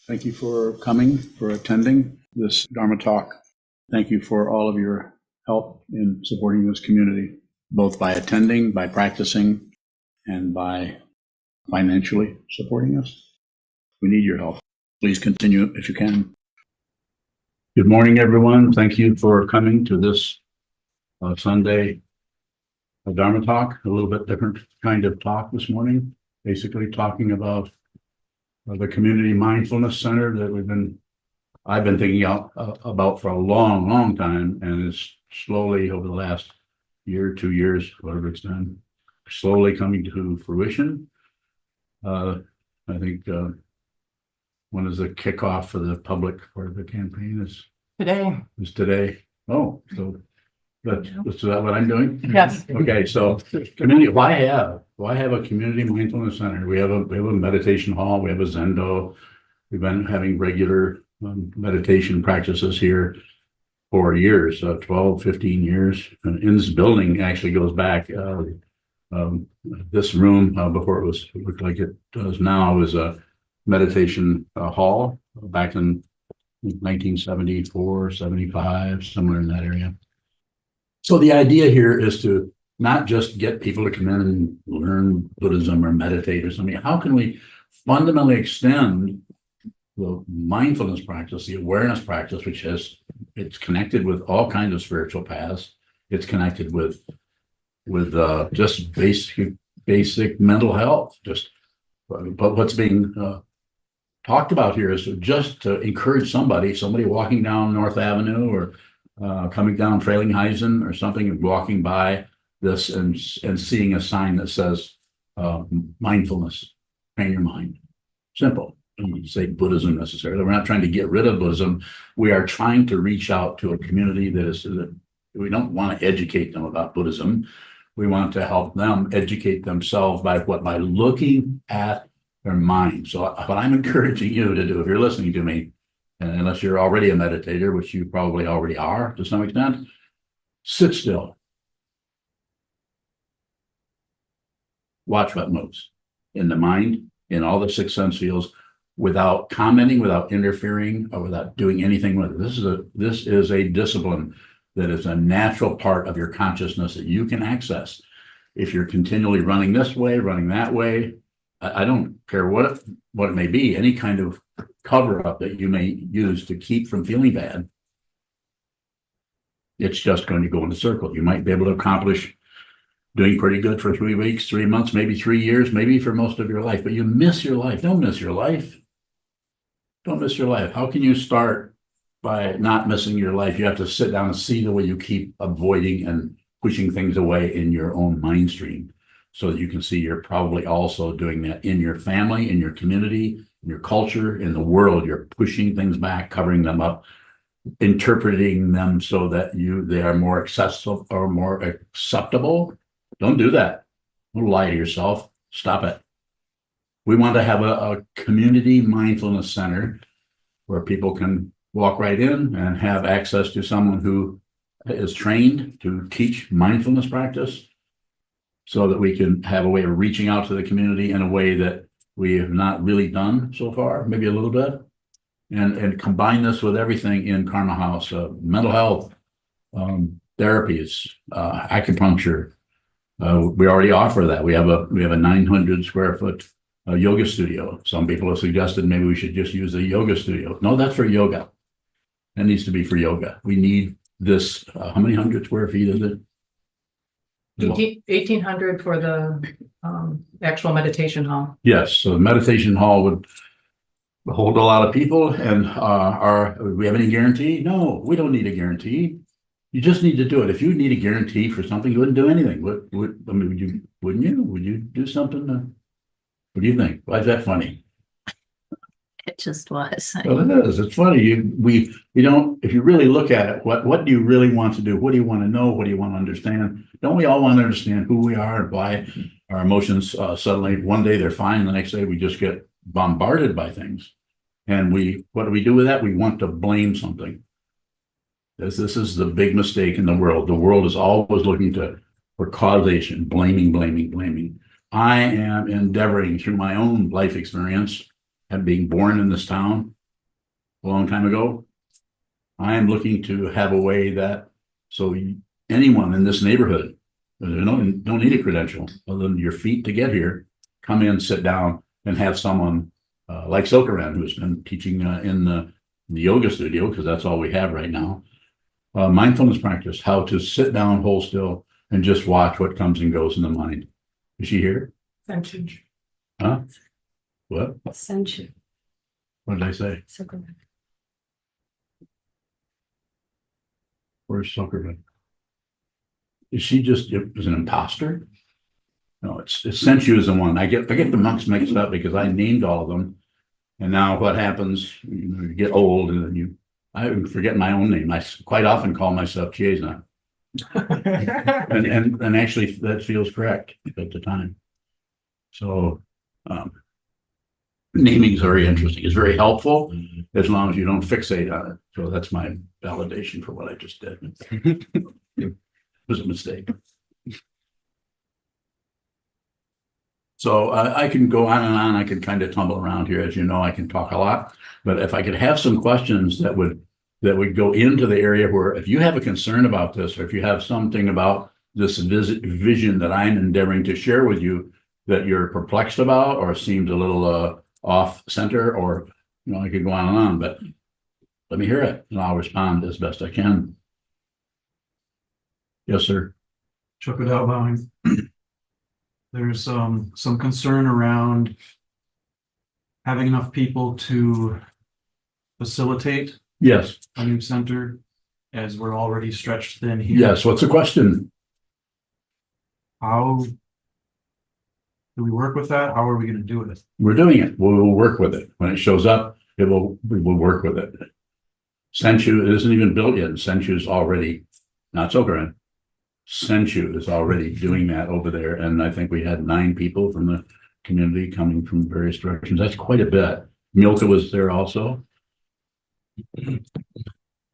Thank you for coming, for attending this Dharma talk. Thank you for all of your help in supporting this community, both by attending, by practicing, and by financially supporting us. We need your help. Please continue if you can. Good morning, everyone. Thank you for coming to this Sunday Dharma talk, a little bit different kind of talk this morning, basically talking about the Community Mindfulness Center that I've been thinking about for a long time, and it's slowly over the last year, 2 years, whatever it's done, slowly coming to fruition. I think when is the kickoff for the public for the campaign is today. Oh, so is that what I'm doing? Yes. Okay, so community. Why have a community mindfulness center? We have a meditation hall. We have a Zendo. We've been having regular meditation practices here for years, 12, 15 years. And in this building actually goes back. This room before it looked like it does now was a meditation hall back in 1974, 75, somewhere in that area. So the idea here is to not just get people to come in and learn Buddhism or meditate or something. How can we fundamentally extend the mindfulness practice, the awareness practice, it's connected with all kinds of spiritual paths. It's connected with just basic mental health. But what's being talked about here is just to encourage somebody walking down North Avenue or coming down Frelinghuysen or something, and walking by this and seeing a sign that says mindfulness, train your mind. Simple. I don't say Buddhism necessarily. We're not trying to get rid of Buddhism. We are trying to reach out to a community that we don't want to educate them about Buddhism. We want to help them educate themselves by looking at their mind. So what I'm encouraging you to do, if you're listening to me, unless you're already a meditator, which you probably already are to some extent, sit still. Watch what moves in the mind, in all the six sense fields, without commenting, without interfering, or without doing anything with it. This is a discipline that is a natural part of your consciousness that you can access. If you're continually running this way, running that way, I don't care what it may be, any kind of cover up that you may use to keep from feeling bad, it's just going to go in a circle. You might be able to accomplish doing pretty good for 3 weeks, 3 months, maybe 3 years, maybe for most of your life, but you miss your life. Don't miss your life. Don't miss your life. How can you start by not missing your life? You have to sit down and see the way you keep avoiding and pushing things away in your own mind stream, so that you can see you're probably also doing that in your family, in your community, in your culture, in the world. You're pushing things back, covering them up, interpreting them so that they are more accessible or more acceptable. Don't do that. Don't lie to yourself. Stop it. We want to have a community mindfulness center where people can walk right in and have access to someone who is trained to teach mindfulness practice, so that we can have a way of reaching out to the community in a way that we have not really done so far, maybe a little bit, and combine this with everything in Karma House, mental health, therapies, acupuncture. We already offer that. We have a 900 square foot yoga studio. Some people have suggested maybe we should just use a yoga studio. No, that's for yoga. That needs to be for yoga. We need this. How many hundred square feet is it? 1,800 for the actual meditation hall. Yes, so the meditation hall would hold a lot of people. And do we have any guarantee? No, we don't need a guarantee. You just need to do it. If you need a guarantee for something, you wouldn't do anything. Wouldn't you? Would you do something? What do you think? Why is that funny? It just was. Well, it is. It's funny. We don't. If you really look at it, what do you really want to do? What do you want to know? What do you want to understand? Don't we all want to understand who we are and why our emotions suddenly one day they're fine, and the next day we just get bombarded by things? And what do we do with that? We want to blame something. This is the big mistake in the world. The world is always looking for causation, blaming. I am endeavoring through my own life experience and being born in this town a long time ago, I am looking to have a way that so anyone in this neighborhood, don't need a credential other than your feet to get here, come in, sit down, and have someone like Sokuzan, who's been teaching in the yoga studio, because that's all we have right now. Mindfulness practice, how to sit down, hold still, and just watch what comes and goes in the mind. Is she here? Sentient. Huh? What? Sentient. What did I say? Sokuzan. Where's Sokuzan? Is she just is an imposter? No, it's Sensu is the one. I get the monks mixed up because I named all of them. And now what happens, you get old and then I forget my own name. I quite often call myself Chiesa. and actually that feels correct at the time. So naming is very interesting. It's very helpful as long as you don't fixate on it. So that's my validation for what I just did. It was a mistake. So I can go on and on. I can kind of tumble around here. As you know, I can talk a lot. But if I could have some questions that would go into the area where if you have a concern about this, or if you have something about this vision that I'm endeavoring to share with you that you're perplexed about or seems a little off center, or I could go on and on, but let me hear it and I'll respond as best I can. Yes, sir. Chuck without bowing. There's some concern around having enough people to facilitate Yes. a new center, as we're already stretched thin here. Yes. What's the question? How do we work with that? How are we going to do it? We're doing it. We'll work with it. When it shows up, we will work with it. Sensu isn't even built yet. Sensu is already, not Sokuzan. Sensu is already doing that over there. And I think we had 9 people from the community coming from various directions. That's quite a bit. Milka was there also.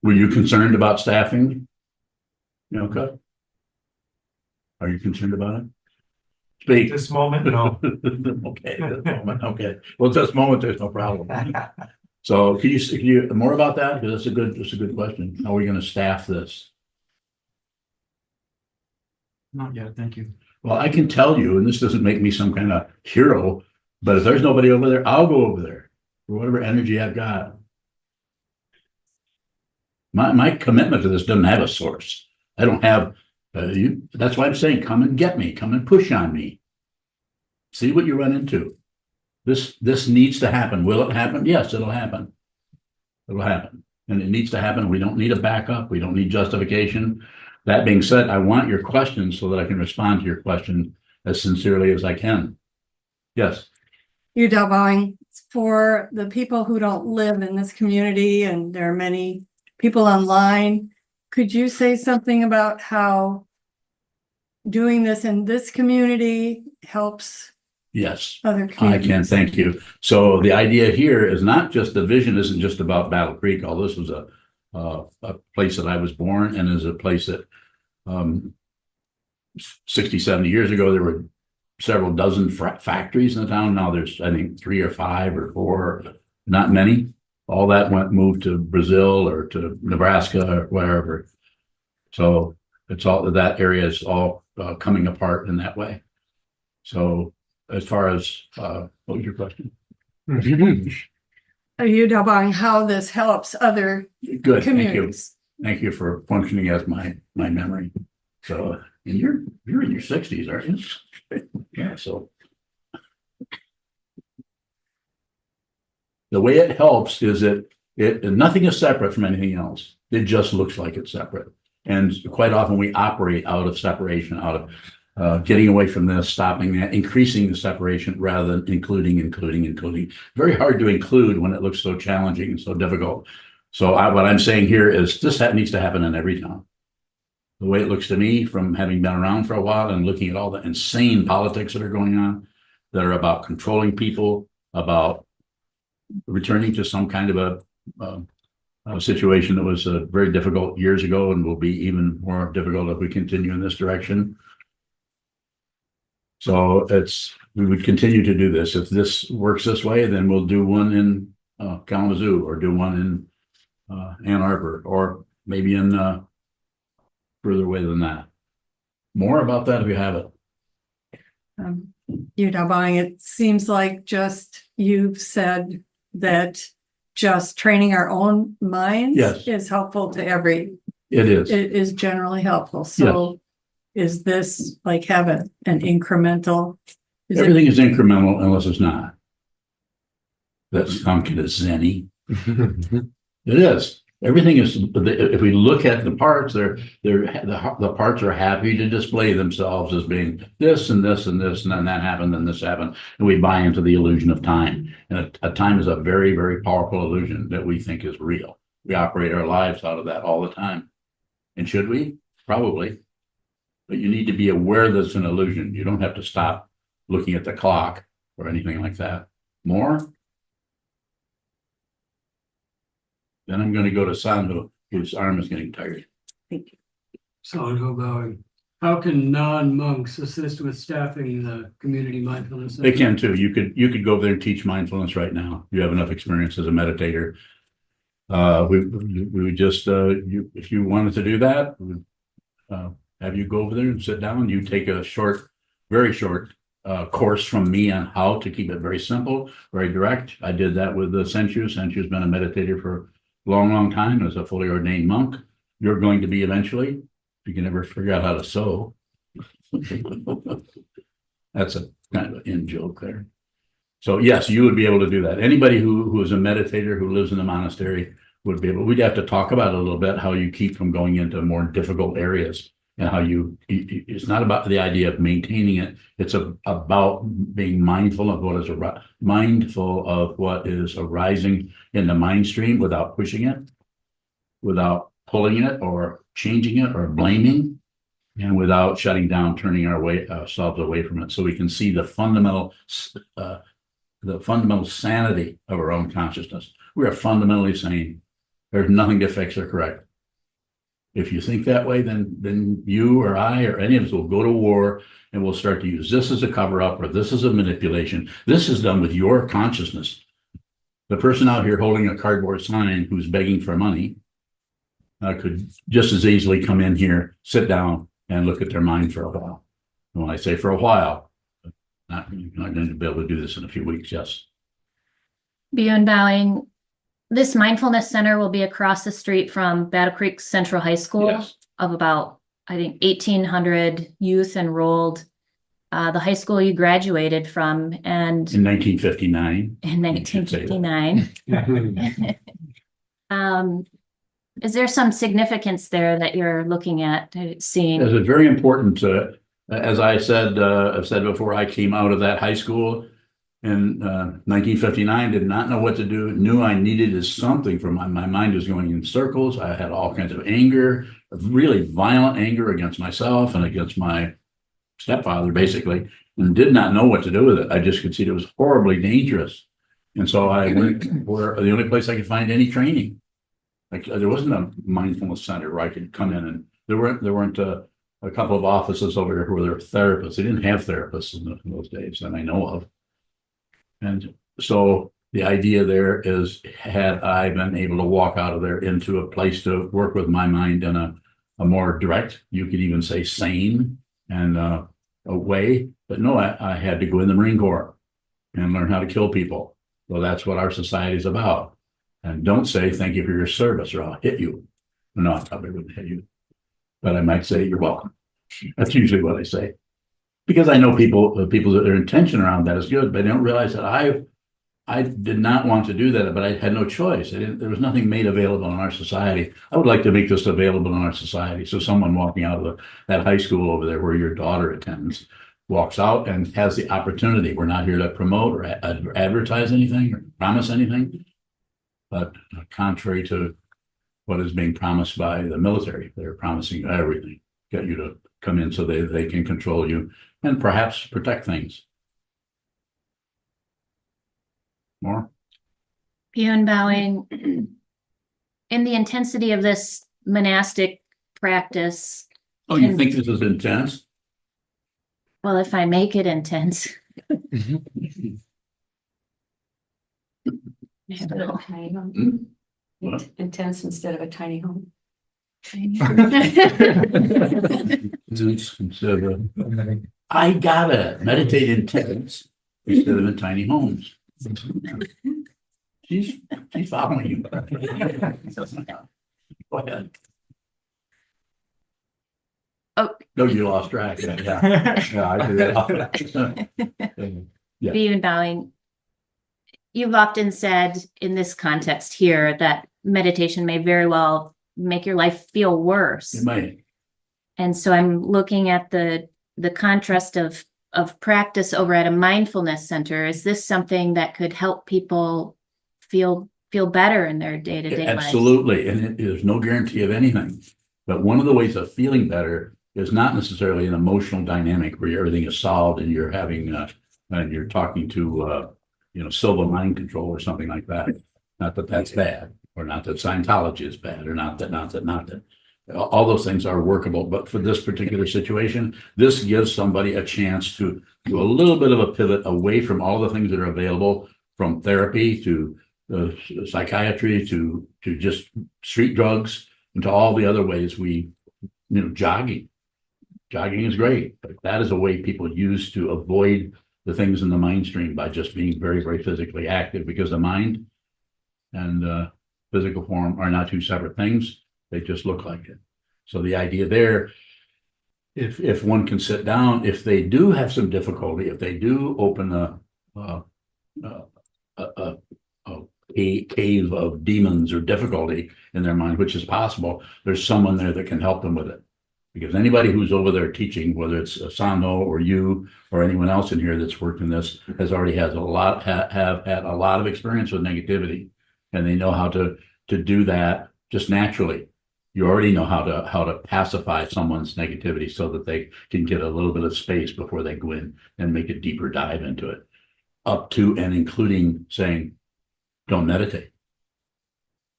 Were you concerned about staffing, Milka? Are you concerned about it? Speak. This moment, no. Okay, this moment, okay. Well, this moment, there's no problem. So can you more about that? Because that's a good question. How are we going to staff this? Not yet, thank you. Well, I can tell you, and this doesn't make me some kind of hero, but if there's nobody over there, I'll go over there for whatever energy I've got. My commitment to this doesn't have a source. I don't have that's why I'm saying, come and get me, come and push on me. See what you run into. This needs to happen. Will it happen? Yes, it'll happen. It'll happen. And it needs to happen. We don't need a backup. We don't need justification. That being said, I want your questions so that I can respond to your question as sincerely as I can. Yes. You bowing for the people who don't live in this community, and there are many people online. Could you say something about how doing this in this community helps Yes, other I communities? can. Thank you. So the idea here is not just the vision isn't just about Battle Creek, although this was a place that I was born and is a place that 60, 70 years ago, there were several dozen factories in the town. Now there's, I think, 3 or 5 or 4, not many. All that moved to Brazil or to Nebraska or wherever. So it's all that area is all coming apart in that way. So as far as what was your question? Are you bowing how this helps other Good, communities? Thank you for functioning as my memory. So, and you're in your 60s, aren't you? Yeah. So the way it helps is nothing is separate from anything else. It just looks like it's separate. And quite often we operate out of separation, out of getting away from this, stopping that, increasing the separation rather than including. Very hard to include when it looks so challenging and so difficult. So what I'm saying here is this needs to happen in every town. The way it looks to me from having been around for a while and looking at all the insane politics that are going on, that are about controlling people, about returning to some kind of a situation that was very difficult years ago and will be even more difficult if we continue in this direction. So we would continue to do this. If this works this way, then we'll do one in Kalamazoo or do one in Ann Arbor or maybe in further away than that. More about that if you have it. You know, buying it seems like just you've said that just training our own minds Yes. is helpful to every, It is. it is generally helpful. So is this like have an incremental? Is Everything is incremental unless it's not. That's I'm kind of zenny. It is. Everything is. If we look at the parts, the parts are happy to display themselves as being this and this and this, and then that happened, and this happened, and we buy into the illusion of time. And a time is a very, very powerful illusion that we think is real. We operate our lives out of that all the time. And should we? Probably. But you need to be aware that it's an illusion. You don't have to stop looking at the clock or anything like that. More? Then I'm going to go to Sandro, whose arm is getting tired. Sokuzan, how can non-monks assist with staffing the community mindfulness? They can too. You could go over there and teach mindfulness right now. You have enough experience as a meditator. We would just if you wanted to do that, we would have you go over there and sit down. You take a short, very short course from me on how to keep it very simple, very direct. I did that with Senchu. Senchu's been a meditator for a long, long time as a fully ordained monk. You're going to be eventually. You can never figure out how to sew. That's a kind of an in joke there. So yes, you would be able to do that. Anybody who is a meditator who lives in the monastery would be able. We'd have to talk about it a little bit, how you keep from going into more difficult areas and how it's not about the idea of maintaining it. It's about being mindful of what is arising in the mind stream without pushing it, without pulling it or changing it or blaming, and without shutting down, turning ourselves away from it, so we can see the fundamental sanity of our own consciousness. We are fundamentally sane. There's nothing to fix or correct. If you think that way, then you or I or any of us will go to war and we'll start to use this as a cover-up or this as a manipulation. This is done with your consciousness. The person out here holding a cardboard sign who's begging for money could just as easily come in here, sit down, and look at their mind for a while. And when I say for a while, you're not going to be able to do this in a few weeks, yes. Beyond bowing, this mindfulness center will be across the street from Battle Creek Central High School Yes. of about, I think, 1,800 youth enrolled. The high school you graduated from and In 1959. in 1959. Is there some significance there that you're looking at seeing? It's very important. As I've said before, I came out of that high school in 1959, did not know what to do, knew I needed something from my mind was going in circles. I had all kinds of anger, really violent anger against myself and against my stepfather, basically, and did not know what to do with it. I just could see it was horribly dangerous. And so I went where the only place I could find any training. Like there wasn't a mindfulness center where I could come in, and there weren't a couple of offices over there where there were therapists. They didn't have therapists in those days that I know of. And so the idea there is, had I been able to walk out of there into a place to work with my mind in a more direct, you could even say sane and a way, but no, I had to go in the Marine Corps and learn how to kill people. Well, that's what our society is about. And don't say thank you for your service or I'll hit you. No, I probably wouldn't hit you, but I might say you're welcome. That's usually what I say, because I know people that their intention around that is good, but they don't realize that I did not want to do that, but I had no choice. There was nothing made available in our society. I would like to make this available in our society. So someone walking out of that high school over there where your daughter attends walks out and has the opportunity. We're not here to promote or advertise anything or promise anything, but contrary to what is being promised by the military, they're promising everything, get you to come in so they can control you and perhaps protect things. More? Beyond bowing, in the intensity of this monastic practice. Oh, you think this is intense? Well, if I make it intense. I don't know. What? Intense instead of a tiny home. Instead of, I gotta meditate in tents instead of in tiny homes. She's following you. Go ahead. Oh. No, you lost track. Yeah. Yeah, I do that. Yeah. Being bowing. You've often said in this context here that meditation may very well make your life feel worse. It might. And so I'm looking at the contrast of practice over at a mindfulness center. Is this something that could help people feel better in their day-to-day lives? Absolutely. And there's no guarantee of anything. But one of the ways of feeling better is not necessarily an emotional dynamic where everything is solved and you're having and you're talking to silver mind control or something like that. Not that that's bad, or not that Scientology is bad, or not that. All those things are workable, but for this particular situation, this gives somebody a chance to do a little bit of a pivot away from all the things that are available, from therapy to psychiatry to just street drugs, and to all the other ways jogging. Jogging is great, but that is a way people use to avoid the things in the mind stream by just being very, very physically active, because the mind and physical form are not two separate things. They just look like it. So the idea there, if one can sit down, if they do have some difficulty, if they do open a cave of demons or difficulty in their mind, which is possible, there's someone there that can help them with it. Because anybody who's over there teaching, whether it's Sano or you or anyone else in here that's worked in this, have had a lot of experience with negativity, and they know how to do that just naturally. You already know how to pacify someone's negativity so that they can get a little bit of space before they go in and make a deeper dive into it, up to and including saying, don't meditate.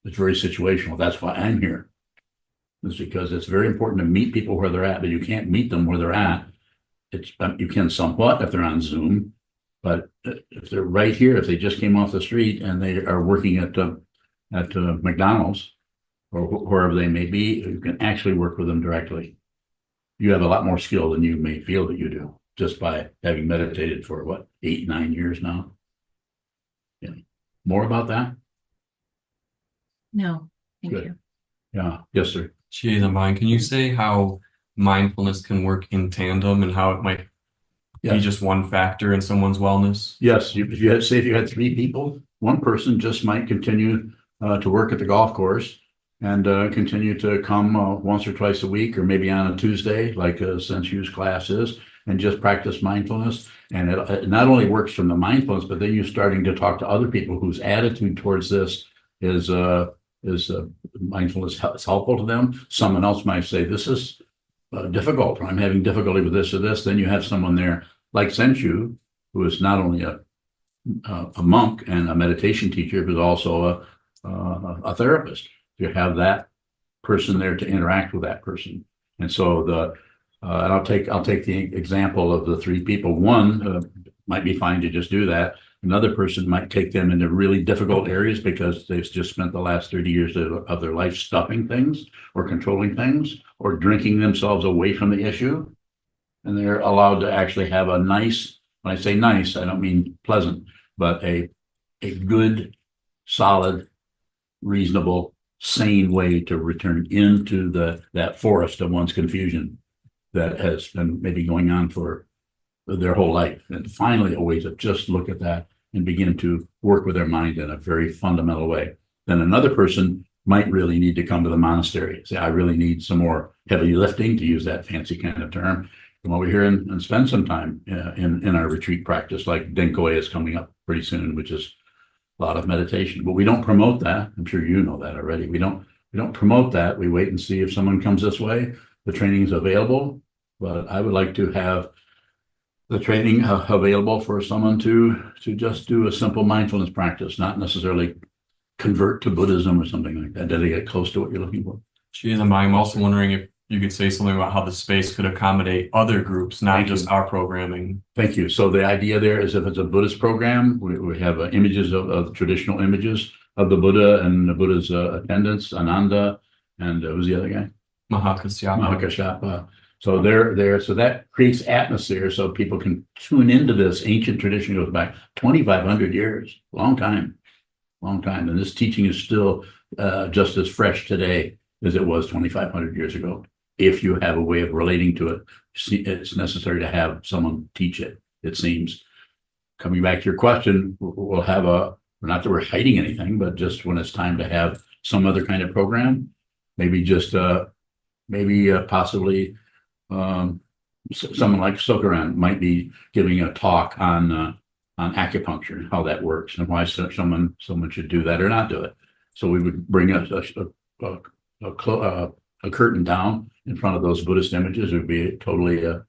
It's very situational. That's why I'm here. It's because it's very important to meet people where they're at, but you can't meet them where they're at. You can somewhat if they're on Zoom, but if they're right here, if they just came off the street and they are working at McDonald's or wherever they may be, you can actually work with them directly. You have a lot more skill than you may feel that you do, just by having meditated for 8, 9 years now. Yeah. More about that? No, thank Good. you. Yeah. Yes, sir. Geez, I'm buying. Can you say how mindfulness can work in tandem and how it might be just one factor in someone's wellness? Yes. If you had 3 people, one person just might continue to work at the golf course and continue to come once or twice a week, or maybe on a Tuesday, like a sense use class is, and just practice mindfulness. And it not only works from the mindfulness, but then you're starting to talk to other people whose attitude towards this is mindfulness is helpful to them. Someone else might say, this is difficult, or I'm having difficulty with this or this. Then you have someone there like Senshu, who is not only a monk and a meditation teacher, but also a therapist. You have that person there to interact with that person. And so and I'll take the example of the 3 people. One might be fine to just do that. Another person might take them into really difficult areas because they've just spent the last 30 years of their life stuffing things or controlling things or drinking themselves away from the issue. And they're allowed to actually have a nice, when I say nice, I don't mean pleasant, but a good, solid, reasonable, sane way to return into that forest of one's confusion that has been maybe going on for their whole life. And finally, a way to just look at that and begin to work with their mind in a very fundamental way. Then another person might really need to come to the monastery. Say, I really need some more heavy lifting, to use that fancy kind of term. Come over here and spend some time in our retreat practice, like Denkoe is coming up pretty soon, which is a lot of meditation. But we don't promote that. I'm sure you know that already. We don't promote that. We wait and see if someone comes this way. The training is available, but I would like to have the training available for someone to just do a simple mindfulness practice, not necessarily convert to Buddhism or something like that. Did they get close to what you're looking for? Geez, I'm also wondering if you could say something about how the space could accommodate other groups, not Thank just you. our programming. Thank you. So the idea there is if it's a Buddhist program, we have images of traditional images of the Buddha and the Buddha's attendants, Ananda, and who's the other guy? Mahakasyapa. Mahakashapa. So they're there. So that creates atmosphere so people can tune into this ancient tradition. Goes back 2,500 years, long time. And this teaching is still just as fresh today as it was 2,500 years ago. If you have a way of relating to it, it's necessary to have someone teach it, it seems. Coming back to your question, we'll have not that we're hiding anything, but just when it's time to have some other kind of program, maybe just possibly someone like Sokuzan might be giving a talk on acupuncture and how that works and why someone should do that or not do it. So we would bring a curtain down in front of those Buddhist images. It would be totally a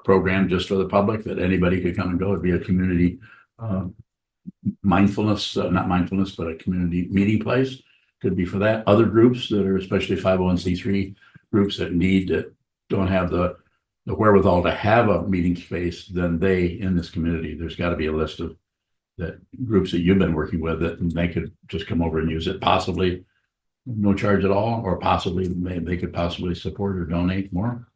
program just for the public that anybody could come and go. It'd be a community mindfulness, not mindfulness, but a community meeting place. Could be for that. Other groups that are especially 501c3 groups that don't have the wherewithal to have a meeting space, then in this community, there's got to be a list of that groups that you've been working with that they could just come over and use it, possibly no charge at all, or possibly they could possibly support or donate more.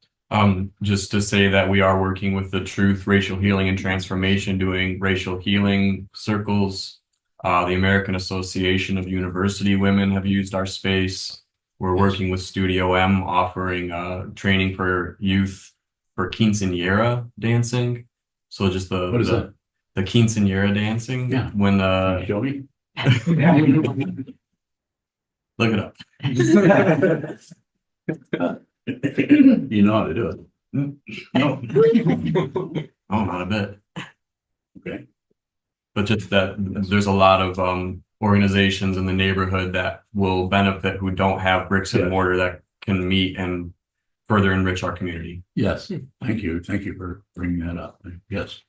Just to say that we are working with the Truth, Racial Healing and Transformation, doing racial healing circles. The American Association of University Women have used our space. We're working with Studio M, offering training for youth for quinceañera dancing. So just What is that? the quinceañera dancing. Yeah. When Show me. look it up. You know how to do it. No. Oh, not a bit. Okay. But just that there's a lot of organizations in the neighborhood that will benefit who don't have bricks and Yeah. mortar that can meet and further enrich our community. Yes. Thank you. Thank you for bringing that up. Yes.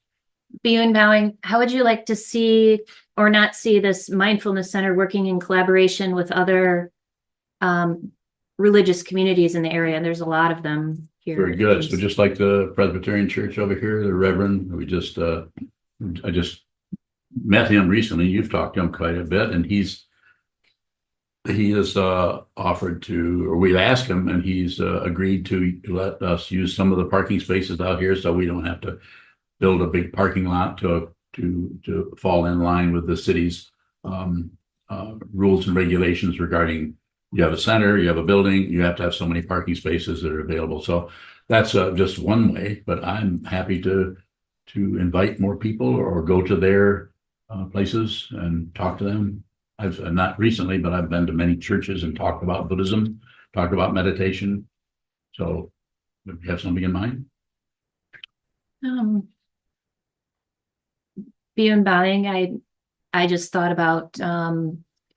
Biyun Bowing, how would you like to see or not see this mindfulness center working in collaboration with other religious communities in the area? And there's a lot of them here. Very good. So just like the Presbyterian Church over here, the Reverend, I just met him recently. You've talked to him quite a bit, and he has offered to, or we've asked him, and he's agreed to let us use some of the parking spaces out here, so we don't have to build a big parking lot to fall in line with the city's rules and regulations regarding you have a center, you have a building, you have to have so many parking spaces that are available. So that's just one way, but I'm happy to invite more people or go to their places and talk to them. I've not recently, but I've been to many churches and talked about Buddhism, talked about meditation. So do you have something in mind? Biyun Bowing, I just thought about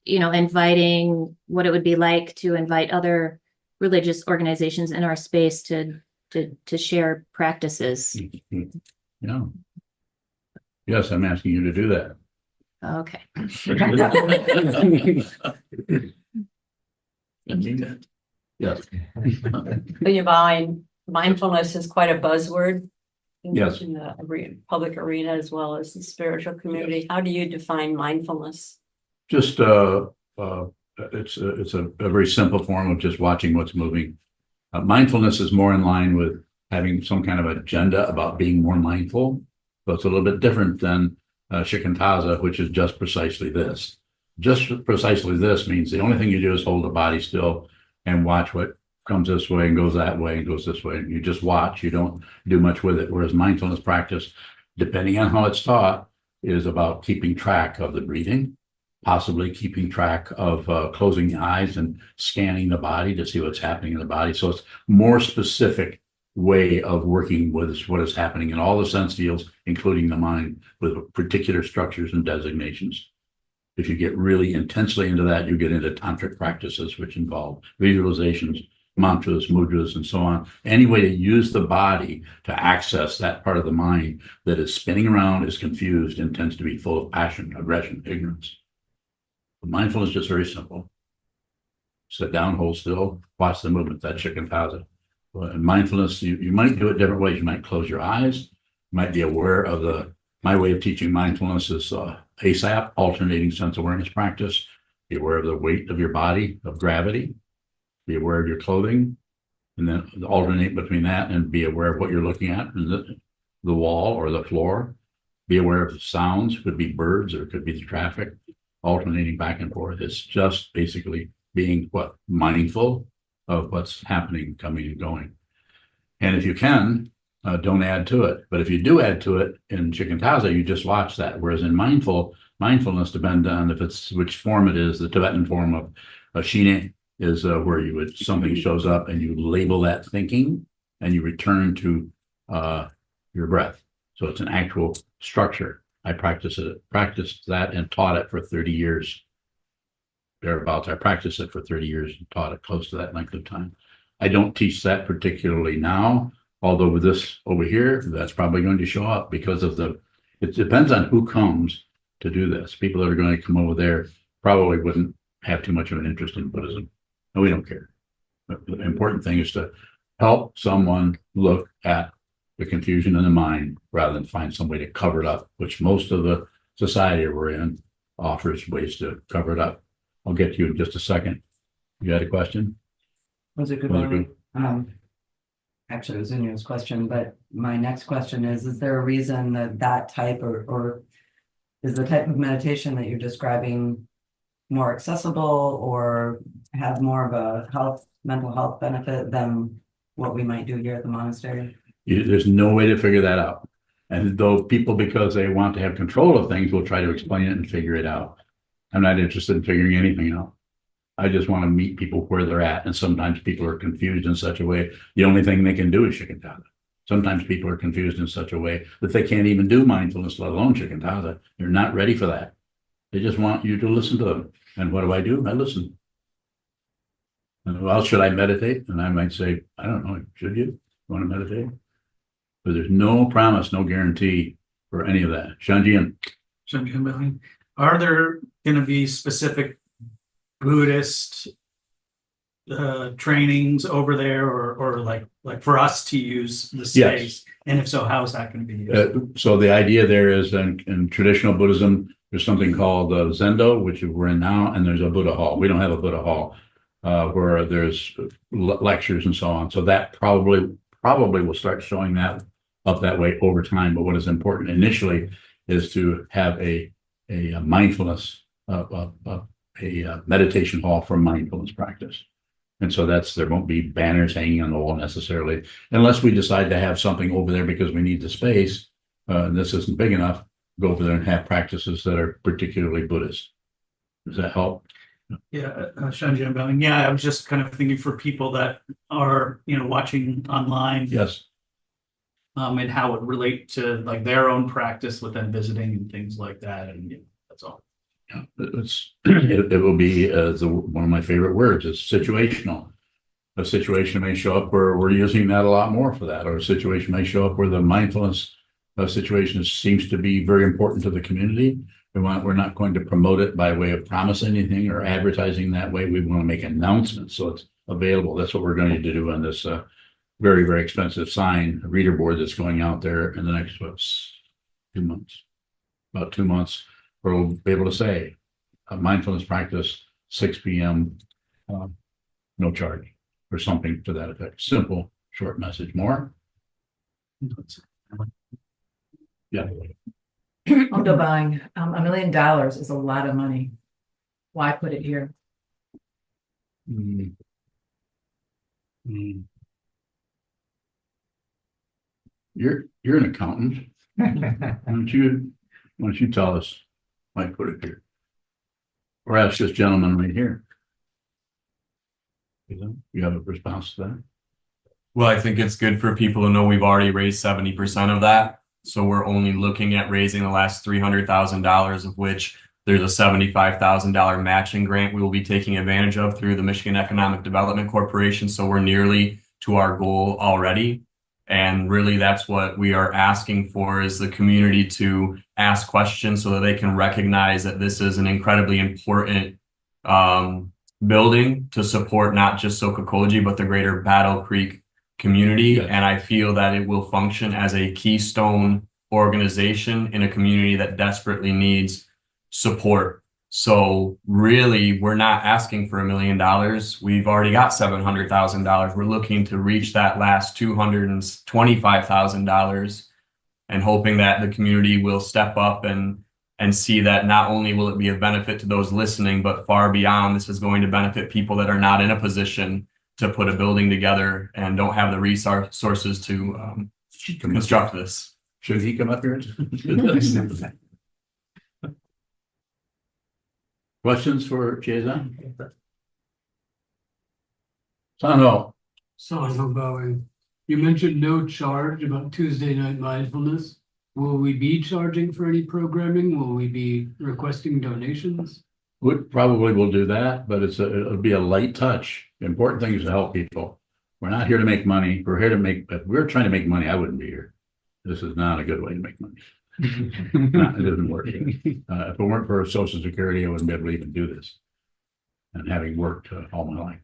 inviting what it would be like to invite other religious organizations in our space to share practices. Yeah. Yes, I'm asking you to do that. Okay. Yes. You mind, mindfulness is quite a buzzword. Yes. In the public arena as well as the spiritual community. How do you define mindfulness? Just it's a very simple form of just watching what's moving. Mindfulness is more in line with having some kind of agenda about being more mindful. So it's a little bit different than shikantaza, which is just precisely this. Just precisely this means the only thing you do is hold the body still and watch what comes this way and goes that way and goes this way. You just watch, you don't do much with it. Whereas mindfulness practice, depending on how it's taught, is about keeping track of the breathing, possibly keeping track of closing the eyes and scanning the body to see what's happening in the body. So it's more specific way of working with what is happening in all the sense fields, including the mind, with particular structures and designations. If you get really intensely into that, you get into tantric practices, which involve visualizations, mantras, mudras, and so on. Any way to use the body to access that part of the mind that is spinning around, is confused, and tends to be full of passion, aggression, ignorance. Mindfulness is just very simple. Sit down, hold still, watch the movement, that Shikantaza. Well, in mindfulness, you might do it different ways. You might close your eyes, you might be aware of my way of teaching mindfulness is ASAP, alternating sense awareness practice. Be aware of the weight of your body, of gravity, be aware of your clothing, and then alternate between that and be aware of what you're looking at, the wall or the floor. Be aware of the sounds, it could be birds or it could be the traffic, alternating back and forth. It's just basically being mindful of what's happening, coming and going. And if you can, don't add to it. But if you do add to it in Shikantaza, you just watch that. Whereas in mindfulness depends on which form it is. The Tibetan form of Shine is where something shows up and you label that thinking and you return to your breath. So it's an actual structure. I practiced that and taught it for 30 years. Thereabouts. I practiced it for 30 years and taught it close to that length of time. I don't teach that particularly now, although with this over here, that's probably going to show up because of it depends on who comes to do this. People that are going to come over there probably wouldn't have too much of an interest in Buddhism. And we don't care. The important thing is to help someone look at the confusion in the mind rather than find some way to cover it up, which most of the society we're in offers ways to cover it up. I'll get to you in just a second. You had a question? Was it good? Actually, it was Unyo's question, but my next question is there a reason that type or is the type of meditation that you're describing more accessible or have more of a mental health benefit than what we might do here at the monastery? There's no way to figure that out. And though people, because they want to have control of things, will try to explain it and figure it out. I'm not interested in figuring anything out. I just want to meet people where they're at. And sometimes people are confused in such a way. The only thing they can do is Shikantaza. Sometimes people are confused in such a way that they can't even do mindfulness, let alone Shikantaza. They're not ready for that. They just want you to listen to them. And what do? I listen. And, well, should I meditate? And I might say, I don't know. Should you want to meditate? But there's no promise, no guarantee for any of that. Shanjian. Are there going to be specific Buddhist trainings over there or like for us to use the space? Yes. And if so, how is that going to be used? So the idea there is in traditional Buddhism, there's something called Zendo, which we're in now, and there's a Buddha hall. We don't have a Buddha hall where there's lectures and so on. So that probably will start showing that up that way over time. But what is important initially is to have a mindfulness, a meditation hall for mindfulness practice. And so there won't be banners hanging on the wall necessarily, unless we decide to have something over there because we need the space. And this isn't big enough, go over there and have practices that are particularly Buddhist. Does that help? Yeah, Shanjian, yeah, I was just kind of thinking for people that are, watching online. Yes. And how it relate to like their own practice with them visiting and things like that. And that's all. Yeah, it will be one of my favorite words is situational. A situation may show up where we're using that a lot more for that, or a situation may show up where the mindfulness situation seems to be very important to the community. We're not going to promote it by way of promising anything or advertising that way. We want to make announcements so it's available. That's what we're going to do on this very, very expensive reader board that's going out there in the next 2 months. About 2 months, where we'll be able to say mindfulness practice 6 p.m. No charge or something to that effect. Simple, short message. More? Yeah. Although buying $1 million is a lot of money. Why put it here? You're an accountant. Why don't you tell us why put it here? Or ask this gentleman right here. You have a response to that? Well, I think it's good for people to know we've already raised 70% of that. So we're only looking at raising the last $300,000, of which there's a $75,000 matching grant we will be taking advantage of through the Michigan Economic Development Corporation. So we're nearly to our goal already. And really that's what we are asking for, is the community to ask questions so that they can recognize that this is an incredibly important building to support not just SokukoJi, but the greater Battle Creek community. Yes. And I feel that it will function as a keystone organization in a community that desperately needs support. So really, we're not asking for $1 million. We've already got $700,000. We're looking to reach that last $225,000 and hoping that the community will step up and see that not only will it be a benefit to those listening, but far beyond, this is going to benefit people that are not in a position to put a building together and don't have the resources to construct this. Should he come up here? Questions for Jason? Sano, So I'm bowing. You mentioned no charge about Tuesday night mindfulness. Will we be charging for any programming? Will we be requesting donations? we probably will do that, but it'll be a light touch. The important thing is to help people. We're not here to make money. We're here to if we're trying to make money, I wouldn't be here. This is not a good way to make money. It doesn't work. If it weren't for Social Security, I wouldn't be able to even do this. And having worked all my life.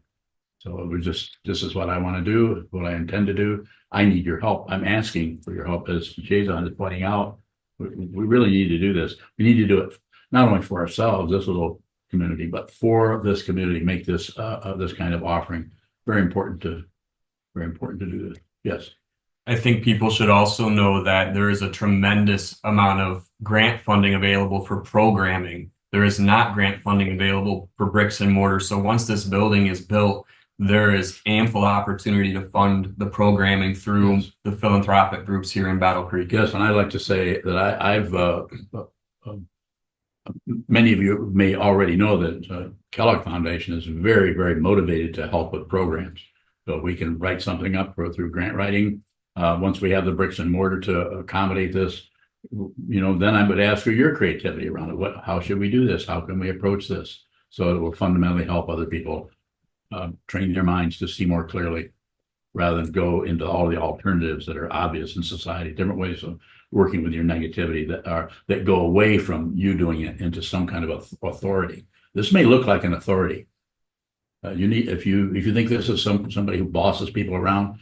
So it was just, this is what I want to do, what I intend to do. I need your help. I'm asking for your help, as Jason is pointing out. We really need to do this. We need to do it not only for ourselves, this little community, but for this community, make this this kind of offering. Very important to do this. Yes. I think people should also know that there is a tremendous amount of grant funding available for programming. There is not grant funding available for bricks and mortar. So once this building is built, there is ample opportunity to fund the programming through the philanthropic groups here in Battle Creek. Yes, and I'd like to say that I've many of you may already know that Kellogg Foundation is very, very motivated to help with programs. So we can write something up through grant writing. Once we have the bricks and mortar to accommodate this, then I would ask for your creativity around it. How should we do this? How can we approach this? So it will fundamentally help other people train their minds to see more clearly, rather than go into all the alternatives that are obvious in society, different ways of working with your negativity that go away from you doing it into some kind of authority. This may look like an authority. You need, if you think this is somebody who bosses people around,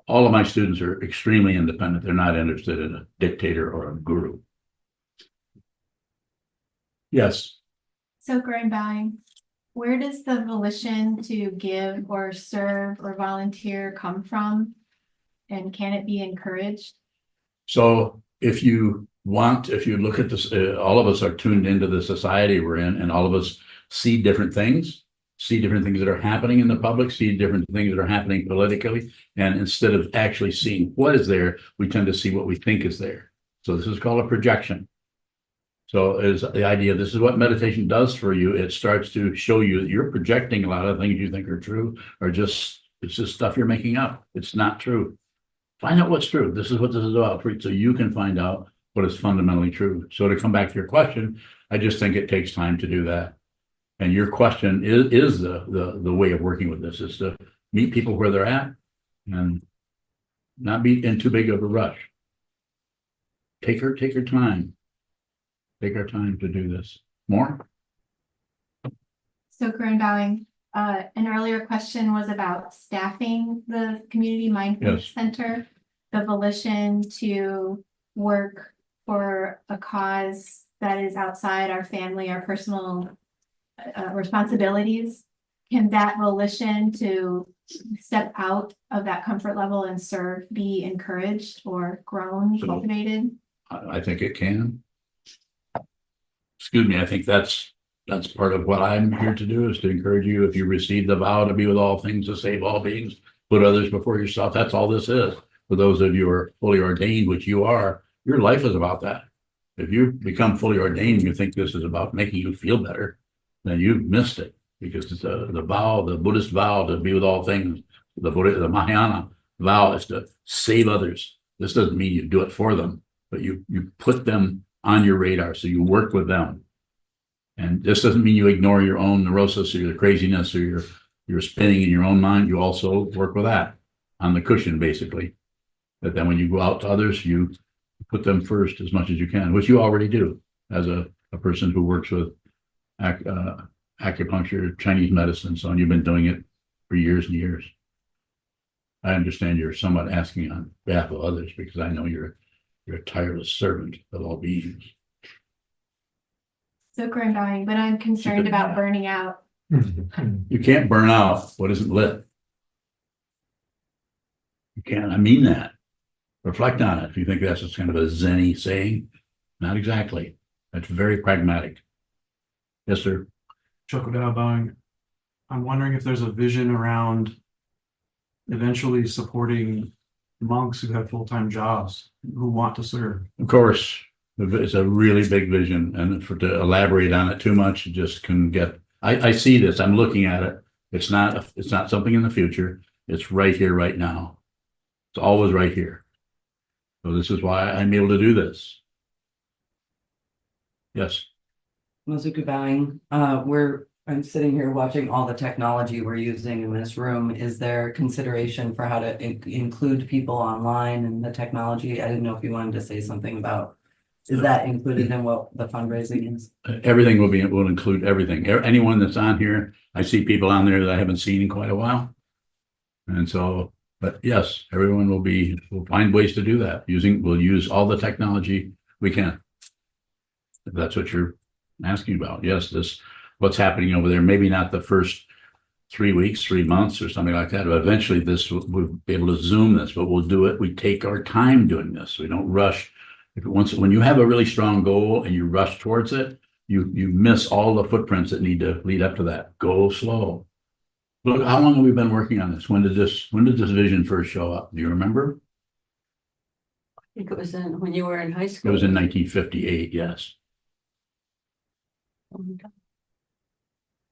all of my students are extremely independent. They're not interested in a dictator or a guru. Yes. So Grandbuying, where does the volition to give or serve or volunteer come from? And can it be encouraged? So if you look at this, all of us are tuned into the society we're in, and all of us see different things that are happening in the public, see different things that are happening politically. And instead of actually seeing what is there, we tend to see what we think is there. So this is called a projection. So is the idea, this is what meditation does for you. It starts to show you that you're projecting a lot of things you think are true, or it's just stuff you're making up. It's not true. Find out what's true. This is what this is about, so you can find out what is fundamentally true. So to come back to your question, I just think it takes time to do that. And your question is the way of working with this, is to meet people where they're at and not be in too big of a rush. Take your time. Take our time to do this. More? So Grandbuying, an earlier question was about staffing the Community Mindfulness Center, the volition to work for a cause that is outside our family, our personal responsibilities. Can that volition to step out of that comfort level and serve be encouraged or grown, cultivated? I think it can. Excuse me, I think that's part of what I'm here to do, is to encourage you. If you receive the vow to be with all things, to save all beings, put others before yourself, that's all this is. For those of you who are fully ordained, which you are, your life is about that. If you become fully ordained and you think this is about making you feel better, then you've missed it, because it's the vow, the Buddhist vow to be with all things, the Mahayana vow is to save others. This doesn't mean you do it for them, but you put them on your radar, so you work with them. And this doesn't mean you ignore your own neurosis or your craziness or your spinning in your own mind. You also work with that on the cushion, basically. But then when you go out to others, you put them first as much as you can, which you already do as a person who works with acupuncture, Chinese medicine, so on. You've been doing it for years and years. I understand you're somewhat asking on behalf of others because I know you're a tireless servant of all beings. So going, but I'm concerned about burning out. You can't burn out what isn't lit. You can't. I mean that. Reflect on it. If you think that's just kind of a zenny saying, not exactly. That's very pragmatic. Yes, sir. Sokuzan, I'm wondering if there's a vision around eventually supporting monks who have full-time jobs who want to serve. Of course, it's a really big vision, and to elaborate on it too much, it just can get. I see this. I'm looking at it. It's not something in the future. It's right here, right now. It's always right here. So this is why I'm able to do this. Yes. Sokuzan, I'm sitting here watching all the technology we're using in this room. Is there consideration for how to include people online and the technology? I didn't know if you wanted to say something about, is that included in what the fundraising is? Everything will include everything. Anyone that's on here, I see people on there that I haven't seen in quite a while. And so, but yes, everyone will find ways to do that. We'll use all the technology we can. If that's what you're asking about. Yes, what's happening over there, maybe not the first 3 weeks, 3 months or something like that, but eventually we'll be able to Zoom this, but we'll do it. We take our time doing this. We don't rush. When you have a really strong goal and you rush towards it, you miss all the footprints that need to lead up to that. Go slow. Look, how long have we been working on this? When did this vision first show up? Do you remember? I think it was when you were in high It school. was in 1958, yes.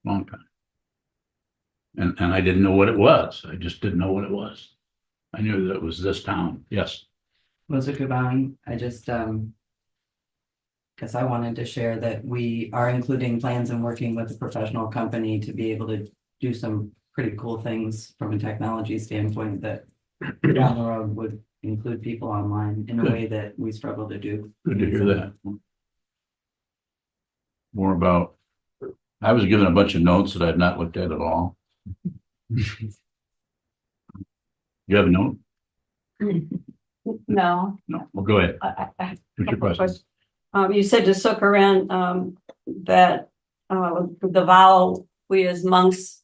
Long time. And I didn't know what it was. I just didn't know what it was. I knew that it was this town. Yes. Sokuzan, I just because I wanted to share that we are including plans and working with a professional company to be able to do some pretty cool things from a technology standpoint that down the road would include people online in a way that we struggle to do. Good to hear that. More about, I was given a bunch of notes that I've not looked at all. You have a note? No. No. Well, go ahead. What's your question? You said to Sokuzan, that the vow we as monks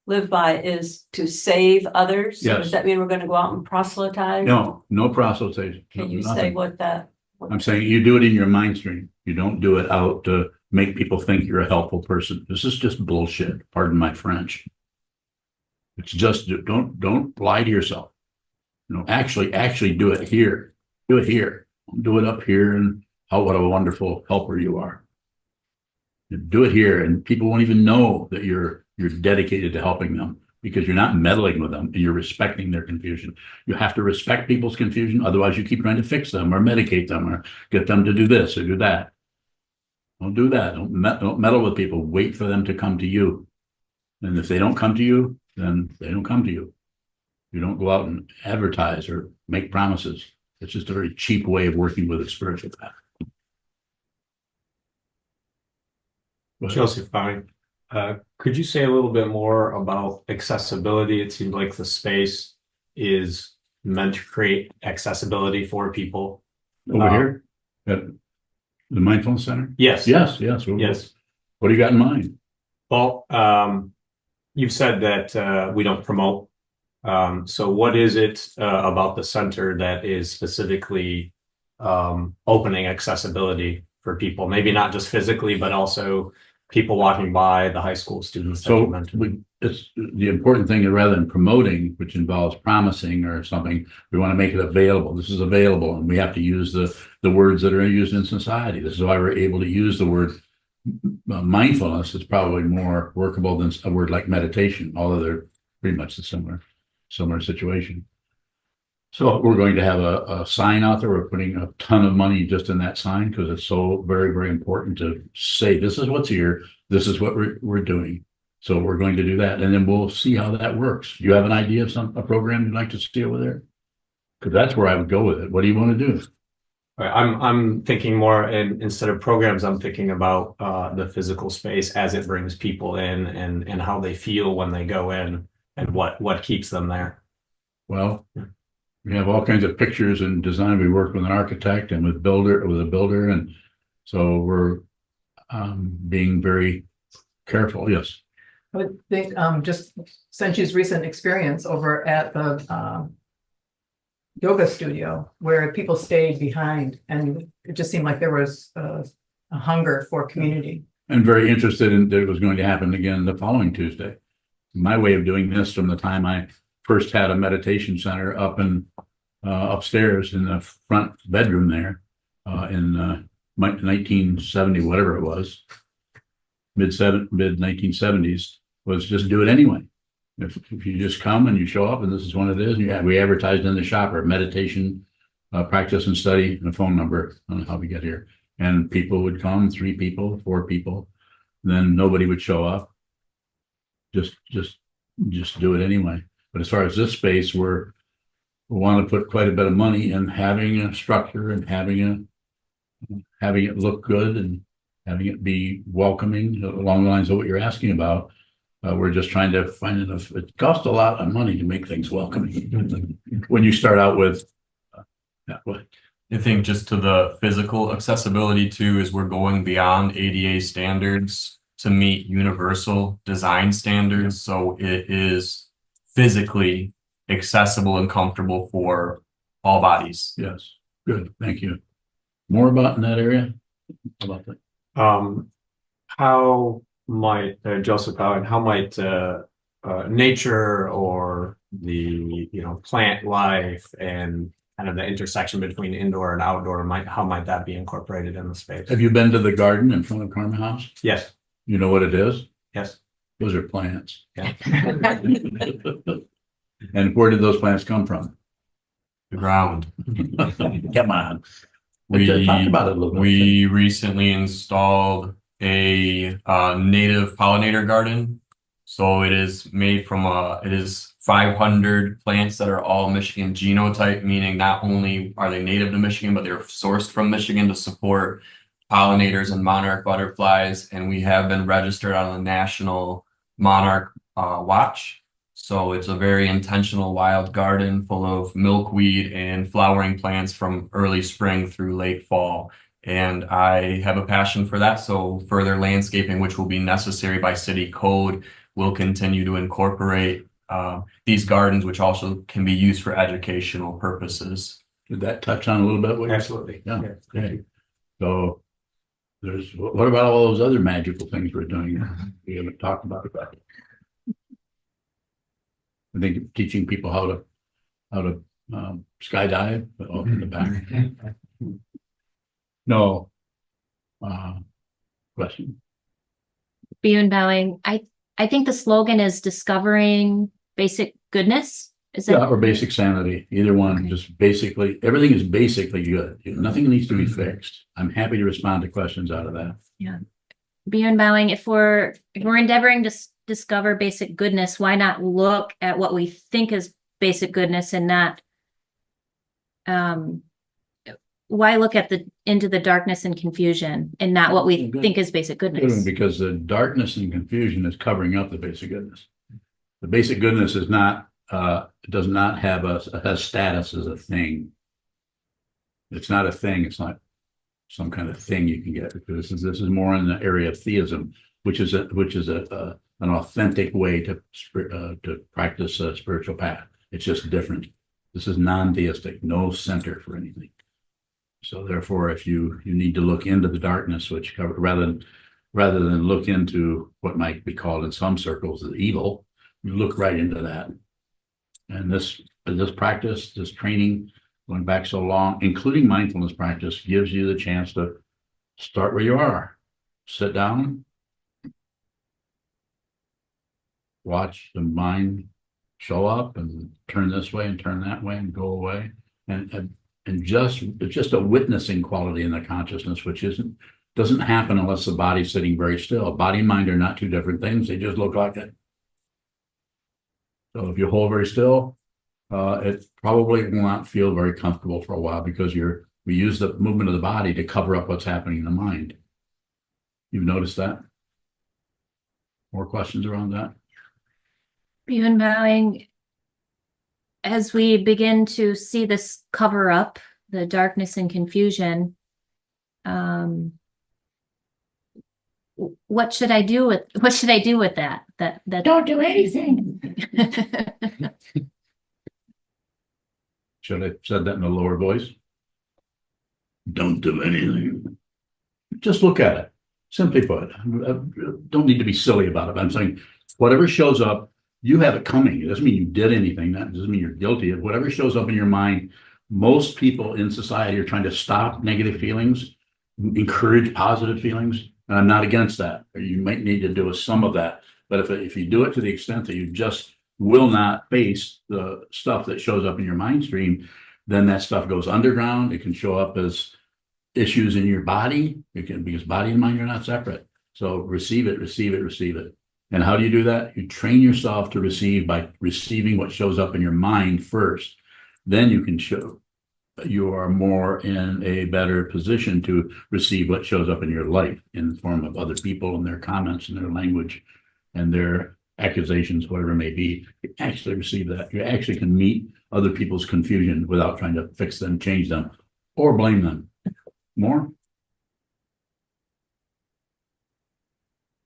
live by is to save others. So Yes. does that mean we're going to go out and proselytize? No proselytization. Can you nothing. say what that? I'm saying you do it in your mind stream. You don't do it out to make people think you're a helpful person. This is just bullshit. Pardon my French. It's just, don't lie to yourself. Actually do it here. Do it here. Do it up here, and what a wonderful helper you are. Do it here, and people won't even know that you're dedicated to helping them because you're not meddling with them and you're respecting their confusion. You have to respect people's confusion. Otherwise, you keep trying to fix them or medicate them or get them to do this or do that. Don't do that. Don't meddle with people. Wait for them to come to you. And if they don't come to you, then they don't come to you. You don't go out and advertise or make promises. It's just a very cheap way of working with a spiritual path. Joseph, could you say a little bit more about accessibility? It seems like the space is meant to create accessibility for people. Over here at the Mindfulness Center? Yes. Yes. Yes. What do you got in mind? Well, you've said that we don't promote. So what is it about the center that is specifically opening accessibility for people? Maybe not just physically, but also people walking by, the high school students that you mentioned. It's the important thing, rather than promoting, which involves promising or something, we want to make it available. This is available, and we have to use the words that are used in society. This is why we're able to use the word mindfulness. It's probably more workable than a word like meditation, although they're pretty much the similar situation. So we're going to have a sign out there. We're putting a ton of money just in that sign because it's so very, very important to say, this is what's here. This is what we're doing. So we're going to do that. And then we'll see how that works. Do you have an idea of a program you'd like to see over there? Because that's where I would go with it. What do you want to do? I'm thinking more instead of programs, I'm thinking about the physical space as it brings people in and how they feel when they go in and what keeps them there. Well, we have all kinds of pictures and design. We work with an architect and with a builder, and so we're being very careful. Yes. I would think, just Senchi's recent experience over at the yoga studio where people stayed behind, and it just seemed like there was a hunger for community. And very interested in that it was going to happen again the following Tuesday. My way of doing this from the time I first had a meditation center up and upstairs in the front bedroom there in 1970, whatever it was, mid 1970s, was just do it anyway. If you just come and you show up and this is what it is, we advertised in the shopper, meditation, practice and study, and a phone number on how we get here. And people would come, 3 people, 4 people, then nobody would show up. Just do it anyway. But as far as this space, we want to put quite a bit of money in having a structure and having it look good and having it be welcoming along the lines of what you're asking about. We're just trying to find enough. It costs a lot of money to make things welcoming when you start out with that way. I think just to the physical accessibility too, is we're going beyond ADA standards to meet universal design standards. So it is physically accessible and comfortable for all bodies. Yes, good, thank you. More about in that area? About that? How might Joseph, how might nature or the plant life and kind of the intersection between indoor and outdoor how might that be incorporated in the space? Have you been to the garden in front of Karma House? Yes. You know what it is? Yes. Those are plants. Yeah. And where did those plants come from? The ground. Come on. We Talk about it a little bit. We recently installed a native pollinator garden. So it is made from it is 500 plants that are all Michigan genotype, meaning not only are they native to Michigan, but they're sourced from Michigan to support pollinators and monarch butterflies. And we have been registered on the National Monarch Watch. So it's a very intentional wild garden full of milkweed and flowering plants from early spring through late fall. And I have a passion for that. So further landscaping, which will be necessary by city code, will continue to incorporate these gardens, which also can be used for educational purposes. Did that touch on a little bit? Absolutely. Yeah. Okay. So what about all those other magical things we're doing? We haven't talked about it. I think teaching people how to skydive in the back. No. Question. Biyun Bowing, I think the slogan is discovering basic goodness. Is that? Yeah, or basic sanity, either one. Okay. Just basically, everything is basically good. Nothing needs to be fixed. I'm happy to respond to questions out of that. Yeah. Biyun Bowing, if we're endeavoring to discover basic goodness, why not look at what we think is basic goodness and not why look at into the darkness and confusion and not what we think is basic goodness? Because the darkness and confusion is covering up the basic goodness. The basic goodness is not does not have a status as a thing. It's not a thing. It's not some kind of thing you can get. This is more in the area of theism, which is an authentic way to practice a spiritual path. It's just different. This is non-theistic, no center for anything. So therefore, if you need to look into the darkness, which rather than look into what might be called in some circles as evil, you look right into that. And this practice, this training, going back so long, including mindfulness practice, gives you the chance to start where you are. Sit down, watch the mind show up and turn this way and turn that way and go away. And it's just a witnessing quality in the consciousness, which doesn't happen unless the body's sitting very still. Body and mind are not two different things. They just look like it. So if you hold very still, it probably will not feel very comfortable for a while because you're We use the movement of the body to cover up what's happening in the mind. You've noticed that? More questions around that? Beyond bowing, as we begin to see this cover up, the darkness and confusion, what should I do with that? That Don't do anything. Should I have said that in a lower voice? Don't do anything. Just look at it. Simply put, don't need to be silly about it. I'm saying whatever shows up, you have it coming. It doesn't mean you did anything. That doesn't mean you're guilty of whatever shows up in your mind. Most people in society are trying to stop negative feelings, encourage positive feelings. And I'm not against that. You might need to do some of that. But if you do it to the extent that you just will not face the stuff that shows up in your mind stream, then that stuff goes underground. It can show up as issues in your body. It can, because body and mind are not separate. So receive it, receive it, receive it. And how do you do that? You train yourself to receive by receiving what shows up in your mind first. Then you can show you are more in a better position to receive what shows up in your life in the form of other people and their comments and their language and their accusations, whatever it may be. You actually receive that. You actually can meet other people's confusion without trying to fix them, change them, or blame them. More?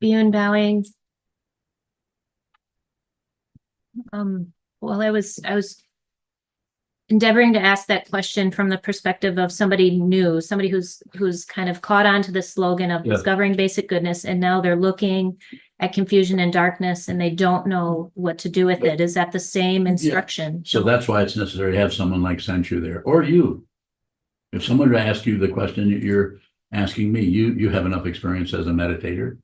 beyond bowing. Well, I was endeavoring to ask that question from the perspective of somebody new, somebody who's kind of caught on to the slogan of discovering basic goodness, and now they're looking at confusion and darkness and they don't know what to do with it. Is that the same instruction? Yeah. So that's why it's necessary to have someone like Senchu there, or you. If someone were to ask you the question you're asking me, you have enough experience as a meditator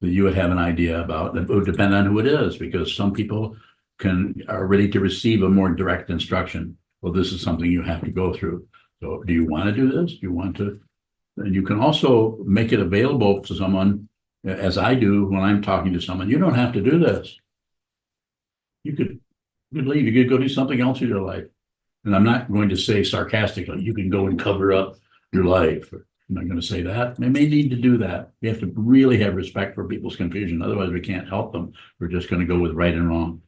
that you would have an idea about. It would depend on who it is, because some people are ready to receive a more direct instruction. Well, this is something you have to go through. So do you want to do this? Do you want to? And you can also make it available to someone, as I do when I'm talking to someone. You don't have to do this. You could leave. You could go do something else in your life. And I'm not going to say sarcastically, you can go and cover up your life. I'm not going to say that. They may need to do that. We have to really have respect for people's confusion. Otherwise, we can't help them. We're just going to go with right and wrong.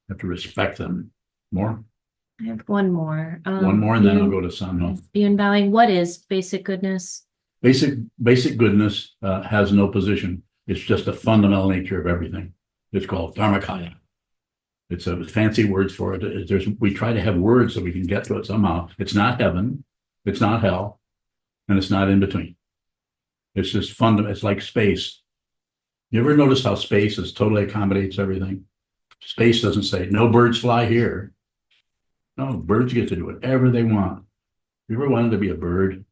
We have to respect them. More? I have one more. One more, and then I'll go to Sanho. Beyond bowing, what is basic goodness? Basic goodness has no position. It's just a fundamental nature of everything. It's called Dharmakaya. It's a fancy words for it. We try to have words so we can get to it somehow. It's not heaven, it's not hell, and it's not in between. It's just fundamental. It's like space. You ever notice how space totally accommodates everything? Space doesn't say, no birds fly here. No, birds get to do whatever they want. You ever wanted to be a bird?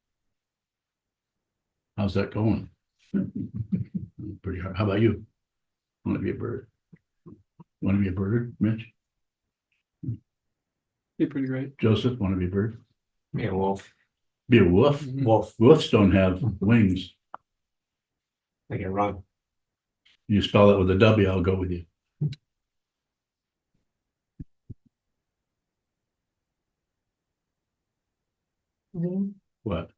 How's that going? Pretty hard. How about you? Want to be a bird? Want to be a bird, Mitch? Be pretty great. Joseph, want to be a bird? Be a wolf. Be a wolf? Wolf. Wolves don't have wings. They can run. You spell it with a W, I'll go with you. What?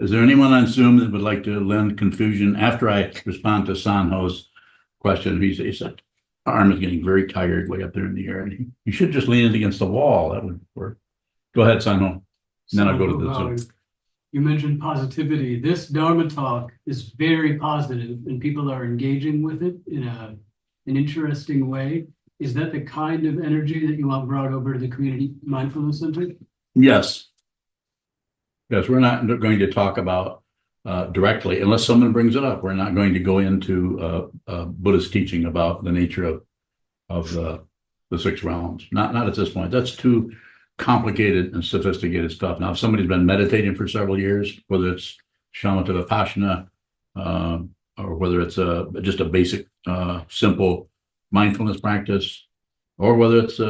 Is there anyone on Zoom that would like to lend confusion after I respond to Sanho's question? He said, arm is getting very tired way up there in the air. And you should just lean it against the wall. That would work. Go ahead, Sanho. And then I'll go to the Zoom. You mentioned positivity. This Dharma talk is very positive and people are engaging with it in an interesting way. Is that the kind of energy that you want brought over to the Community Mindfulness Center? Yes. Yes, we're not going to talk about directly, unless someone brings it up. We're not going to go into Buddhist teaching about the nature of the six realms. Not at this point. That's too complicated and sophisticated stuff. Now, if somebody's been meditating for several years, whether it's shamatha vipassana, or whether it's just a basic, simple mindfulness practice, or whether it's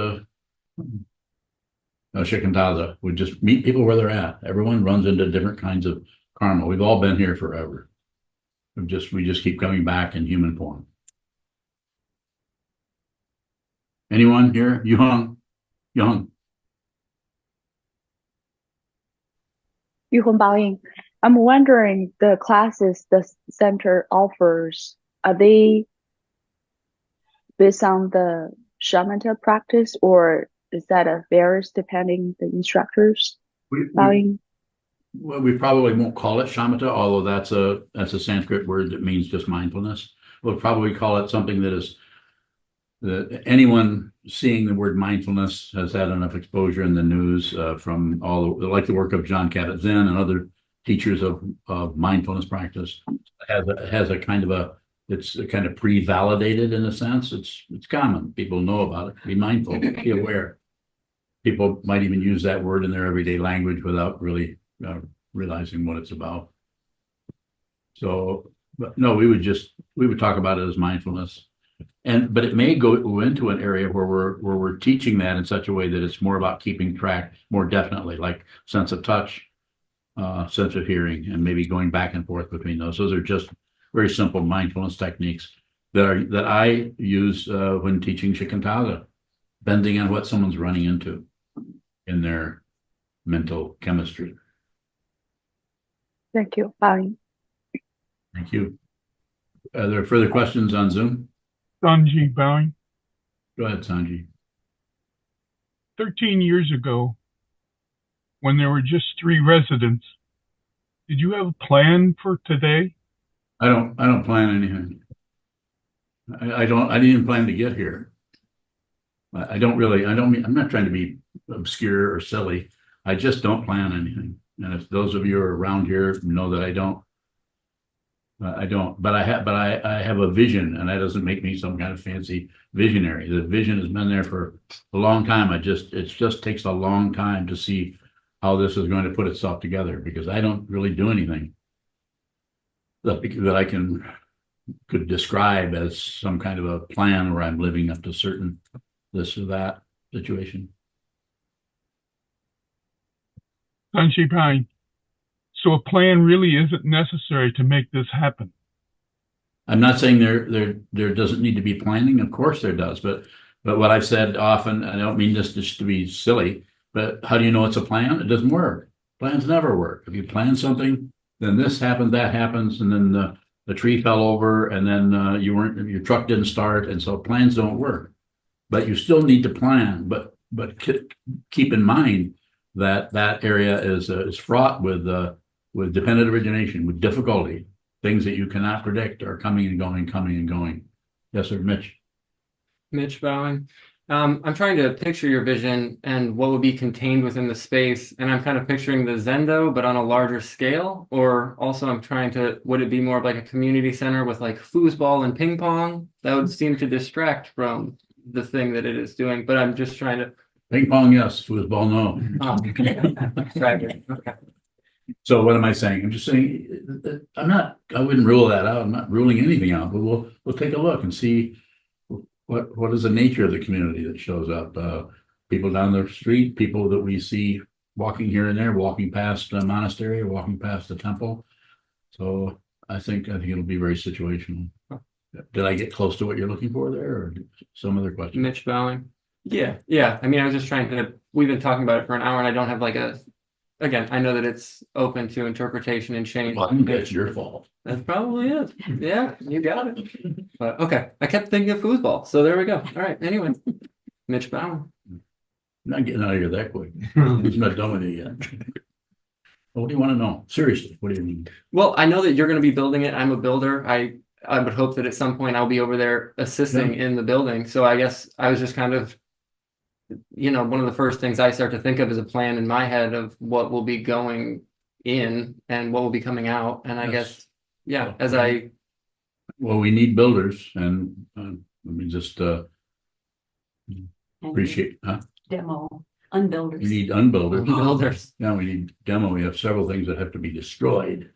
Shikantaza, would just meet people where they're at. Everyone runs into different kinds of karma. We've all been here forever. We just keep coming back in human form. Anyone here? Young. Bowing. I'm wondering the classes the center offers, are they based on the shamatha practice, or is that a varies depending the instructors? Bowing. Well, we probably won't call it shamatha, although that's a Sanskrit word that means just mindfulness. We'll probably call it something that anyone seeing the word mindfulness has had enough exposure in the news from like the work of John Kabat-Zinn and other teachers of mindfulness practice. Has a kind of it's kind of pre-validated in a sense. It's common. People know about it. Be mindful, be aware. People might even use that word in their everyday language without really realizing what it's about. So, but no, we would talk about it as mindfulness, but it may go into an area where we're teaching that in such a way that it's more about keeping track more definitely, like sense of touch, sense of hearing, and maybe going back and forth between those. Those are just very simple mindfulness techniques that I use when teaching shikantaza, bending on what someone's running into in their mental chemistry. Thank you. Bowing. Thank you. Are there further questions on Zoom? Sanji Bowing. Go ahead, Sanji. 13 years ago, when there were just 3 residents, did you have a plan for today? I don't plan anything. I didn't even plan to get here. I'm not trying to be obscure or silly. I just don't plan anything. And if those of you are around here know that I don't, but I have a vision, and that doesn't make me some kind of fancy visionary. The vision has been there for a long time. It just takes a long time to see how this is going to put itself together, because I don't really do anything that I could describe as some kind of a plan where I'm living up to certain this or that situation. Sanji Bowing. So a plan really isn't necessary to make this happen. I'm not saying there doesn't need to be planning. Of course there does, but what I've said often, I don't mean this just to be silly, but how do you know it's a plan? It doesn't work. Plans never work. If you plan something, then this happens, that happens, and then the tree fell over, and then your truck didn't start, and so plans don't work. But you still need to plan. But keep in mind that area is fraught with dependent origination, with difficulty. Things that you cannot predict are coming and going, coming and going. Yes, sir, Mitch. Mitch Bowing. I'm trying to picture your vision and what would be contained within the space. And I'm kind of picturing the Zendo, but on a larger scale. Or also would it be more of like a community center with like foosball and ping pong? That would seem to distract from the thing that it is doing. But I'm just trying to. Ping pong, yes. Foosball, no. Okay. So what am I saying? I'm just saying I wouldn't rule that out. I'm not ruling anything out, but we'll take a look and see what is the nature of the community that shows up. People down the street, people that we see walking here and there, walking past the monastery or walking past the temple. So I think it'll be very situational. Did I get close to what you're looking for there, or some other question? Mitch Bowing. Yeah. I mean, I was just we've been talking about it for an hour and I don't have again, I know that it's open to interpretation and change. Well, I think that's your fault. That's probably it. Yeah, you got it. But okay, I kept thinking of foosball, so there we go. All right, anyway, Mitch Bowing. Not getting out of here that quick. He's not done with it yet. What do you want to know? Seriously, what do you mean? Well, I know that you're going to be building it. I'm a builder. I would hope that at some point I'll be over there assisting in the building. So I guess I was just kind of, one of the first things I start to think of is a plan in my head of what will be going in and what will be coming out. And I guess, well, we need builders, and let me just appreciate, Demo, unbuilders. we need unbuilders. Builders. Now we need demo. We have several things that have to be destroyed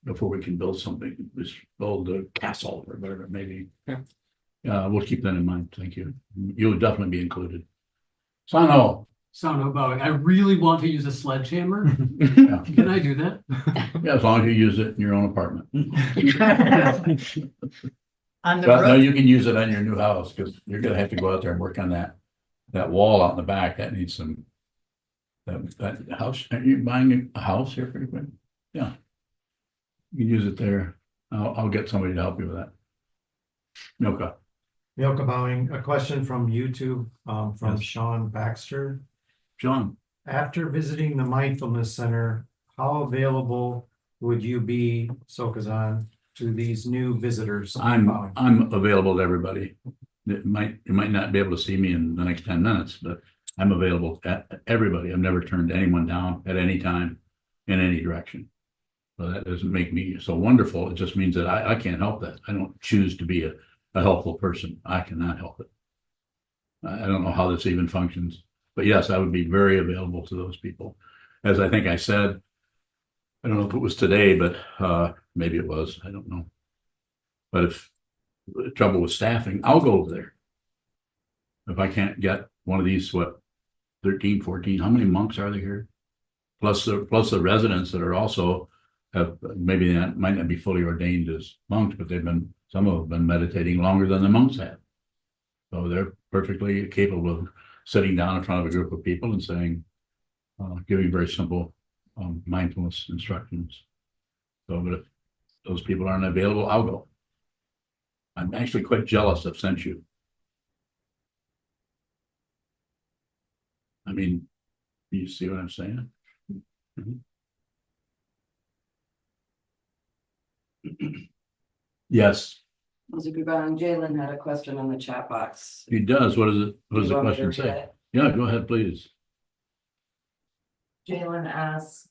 before we can build something. Just build a castle or whatever it may be. We'll keep that in mind. Thank you. You'll definitely be included. Sano. Sound about it. I really want to use a sledgehammer. Can I do that? Yeah, as long as you use it in your own apartment. On the No, roof. you can use it on your new house, because you're gonna have to go out there and work on that wall out in the back. That That house, are you buying a house here pretty quick? Yeah. You can use it there. I'll get somebody to help you with that. Milka. Milka Bowing, a question from YouTube, from Yes. Sean Baxter. John, After visiting the Mindfulness Center, how available would you be, Sokuzan, to these new visitors? I'm available to everybody. You might not be able to see me in the next 10 minutes, but I'm available to everybody. I've never turned anyone down at any time in any direction. So that doesn't make me so wonderful. It just means that I can't help that. I don't choose to be a helpful person. I cannot help it. I don't know how this even functions, but yes, I would be very available to those people. As I think I said, I don't know if it was today, but maybe it was, I don't know. But if the trouble with staffing, I'll go over there. If I can't get one of these, 13, 14, how many monks are there here? Plus the residents that are also maybe they might not be fully ordained as monks, but some of them have been meditating longer than the monks have. So they're perfectly capable of sitting down in front of a group of people and saying, giving very simple mindfulness instructions. So, but if those people aren't available, I'll go. I'm actually quite jealous of Senchu. I mean, you see what I'm saying? Yes, Jalen had a question in the chat box. he does. What is it? What does Do the you want me to question read say? it? Yeah, go ahead, please. Jalen asks,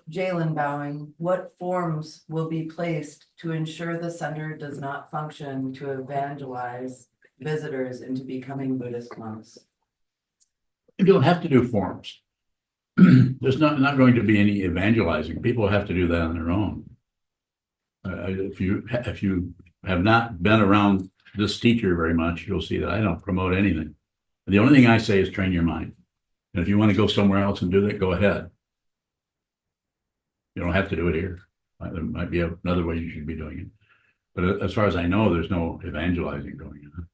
Jalen Bowing, what forms will be placed to ensure the center does not function to evangelize visitors into becoming Buddhist monks? You don't have to do forms. There's not going to be any evangelizing. People have to do that on their own. If you have not been around this teacher very much, you'll see that I don't promote anything. The only thing I say is train your mind. And if you want to go somewhere else and do that, go ahead. You don't have to do it here. There might be another way you should be doing it. But as far as I know, there's no evangelizing going on.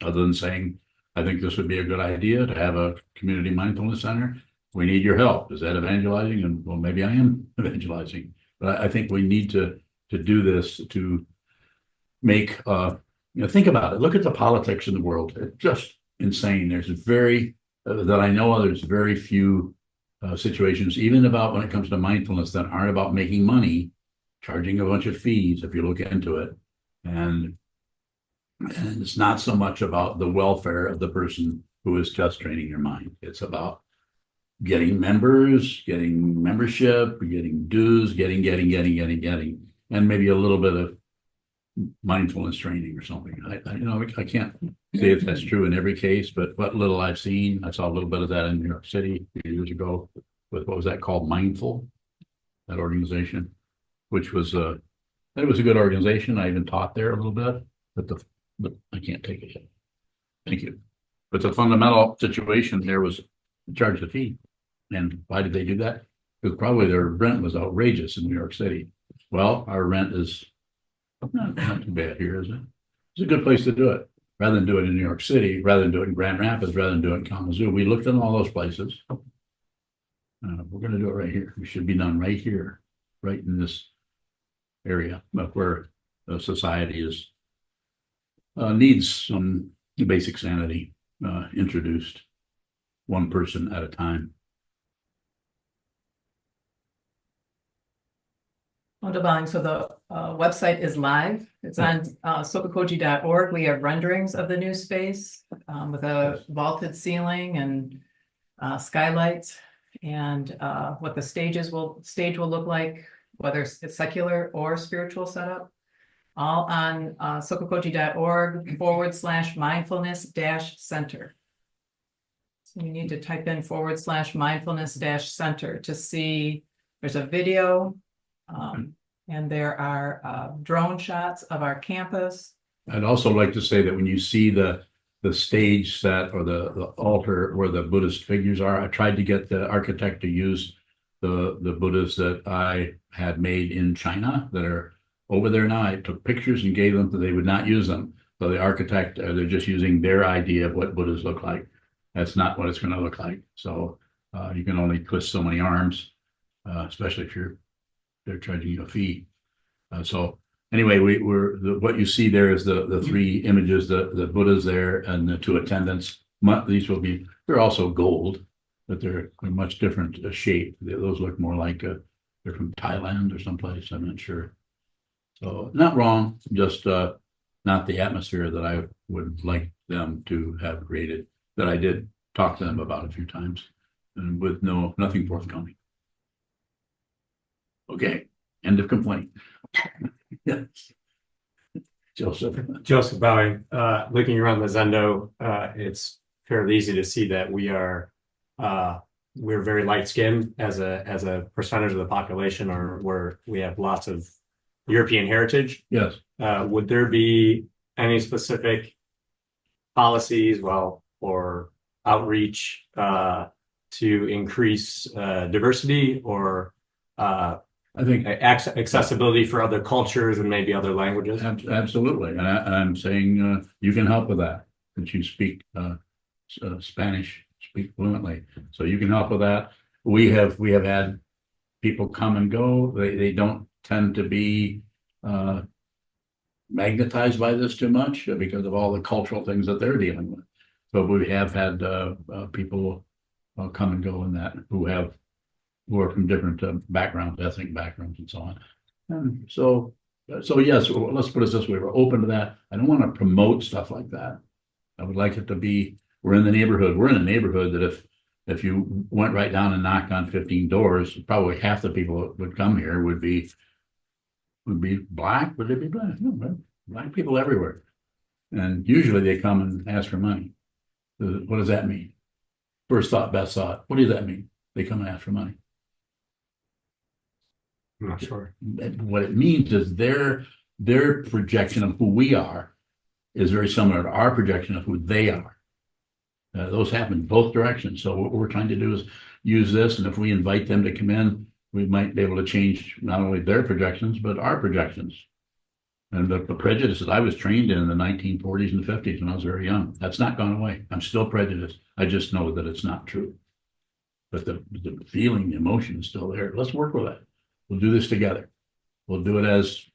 Other than saying, I think this would be a good idea to have a community mindfulness center. We need your help. Is that evangelizing? And well, maybe I am evangelizing. But I think we need to do this to make, think about it. Look at the politics in the world. It's just insane. There's that I know of, there's very few situations, even about when it comes to mindfulness, that aren't about making money, charging a bunch of fees, if you look into it. And it's not so much about the welfare of the person who is just training your mind. It's about getting members, getting membership, getting dues, getting, and maybe a little bit of mindfulness training or something. I can't say if that's true in every case, but what little I've seen, I saw a little bit of that in New York City a few years ago with, what was that called? Mindful, that organization, which was it was a good organization. I even taught there a little bit, but I can't take it yet. Thank you. But the fundamental situation there was charge the fee. And why did they do that? Because probably their rent was outrageous in New York City. Well, our rent is not too bad here, is it? It's a good place to do it. Rather than do it in New York City, rather than do it in Grand Rapids, rather than do it in Kalamazoo. We looked at all those places. We're going to do it right here. We should be done right here, right in this area, but where the society needs some basic sanity introduced, one person at a time. So the website is live. It's on SokukoJi.org. We have renderings of the new space with a vaulted ceiling and skylights, and what the stage will look like, whether it's secular or spiritual setup. All on SokukoJi.org /mindfulness-center. So you need to type in /mindfulness-center to see. There's a video. And there are drone shots of our campus. I'd also like to say that when you see the stage set or the altar where the Buddhist figures are, I tried to get the architect to use the Buddhas that I had made in China that are over there now. I took pictures and gave them, they would not use them. So the architect, they're just using their idea of what Buddhas look like. That's not what it's going to look like. So You can only twist so many arms, especially if they're charging you a fee. So anyway, what you see there is the three images, the Buddha's there and the two attendants. These will be, they're also gold, but they're much different shape. Those look more like they're from Thailand or someplace. I'm not sure. So not wrong, just not the atmosphere that I would like them to have created, that I did talk to them about a few times, and with nothing forthcoming. Okay, end of complaint. Yes. Joseph Bowing, looking around the Zendo, it's fairly easy to see that we're very light skinned as a percentage of the population, or we have lots of European heritage. Yes. Would there be any specific policies, or outreach to increase diversity, or I think accessibility for other cultures and maybe other languages? Absolutely, and I'm saying you can help with that, since you speak Spanish, speak fluently, so you can help with that. We have had people come and go. They don't tend to be magnetized by this too much because of all the cultural things that they're dealing with. But we have had people come and go in that who are from different backgrounds, ethnic backgrounds, and so on. And so yes, let's put it this way: we're open to that. I don't want to promote stuff like that. I would like it to be, we're in the neighborhood. We're in a neighborhood that if you went right down and knocked on 15 doors, probably half the people that would come here would be black. Would they be black? No, black people everywhere. And usually they come and ask for money. What does that mean? First thought, best thought. What does that mean? They come and ask for money. I'm not sure. What it means is their projection of who we are is very similar to our projection of who they are. Those happen both directions. So what we're trying to do is use this, and if we invite them to come in, we might be able to change not only their projections, but our projections. And the prejudices I was trained in the 1940s and 50s when I was very young, that's not gone away. I'm still prejudiced. I just know that it's not true. But the feeling, the emotion is still there. Let's work with it. We'll do this together. We'll do it as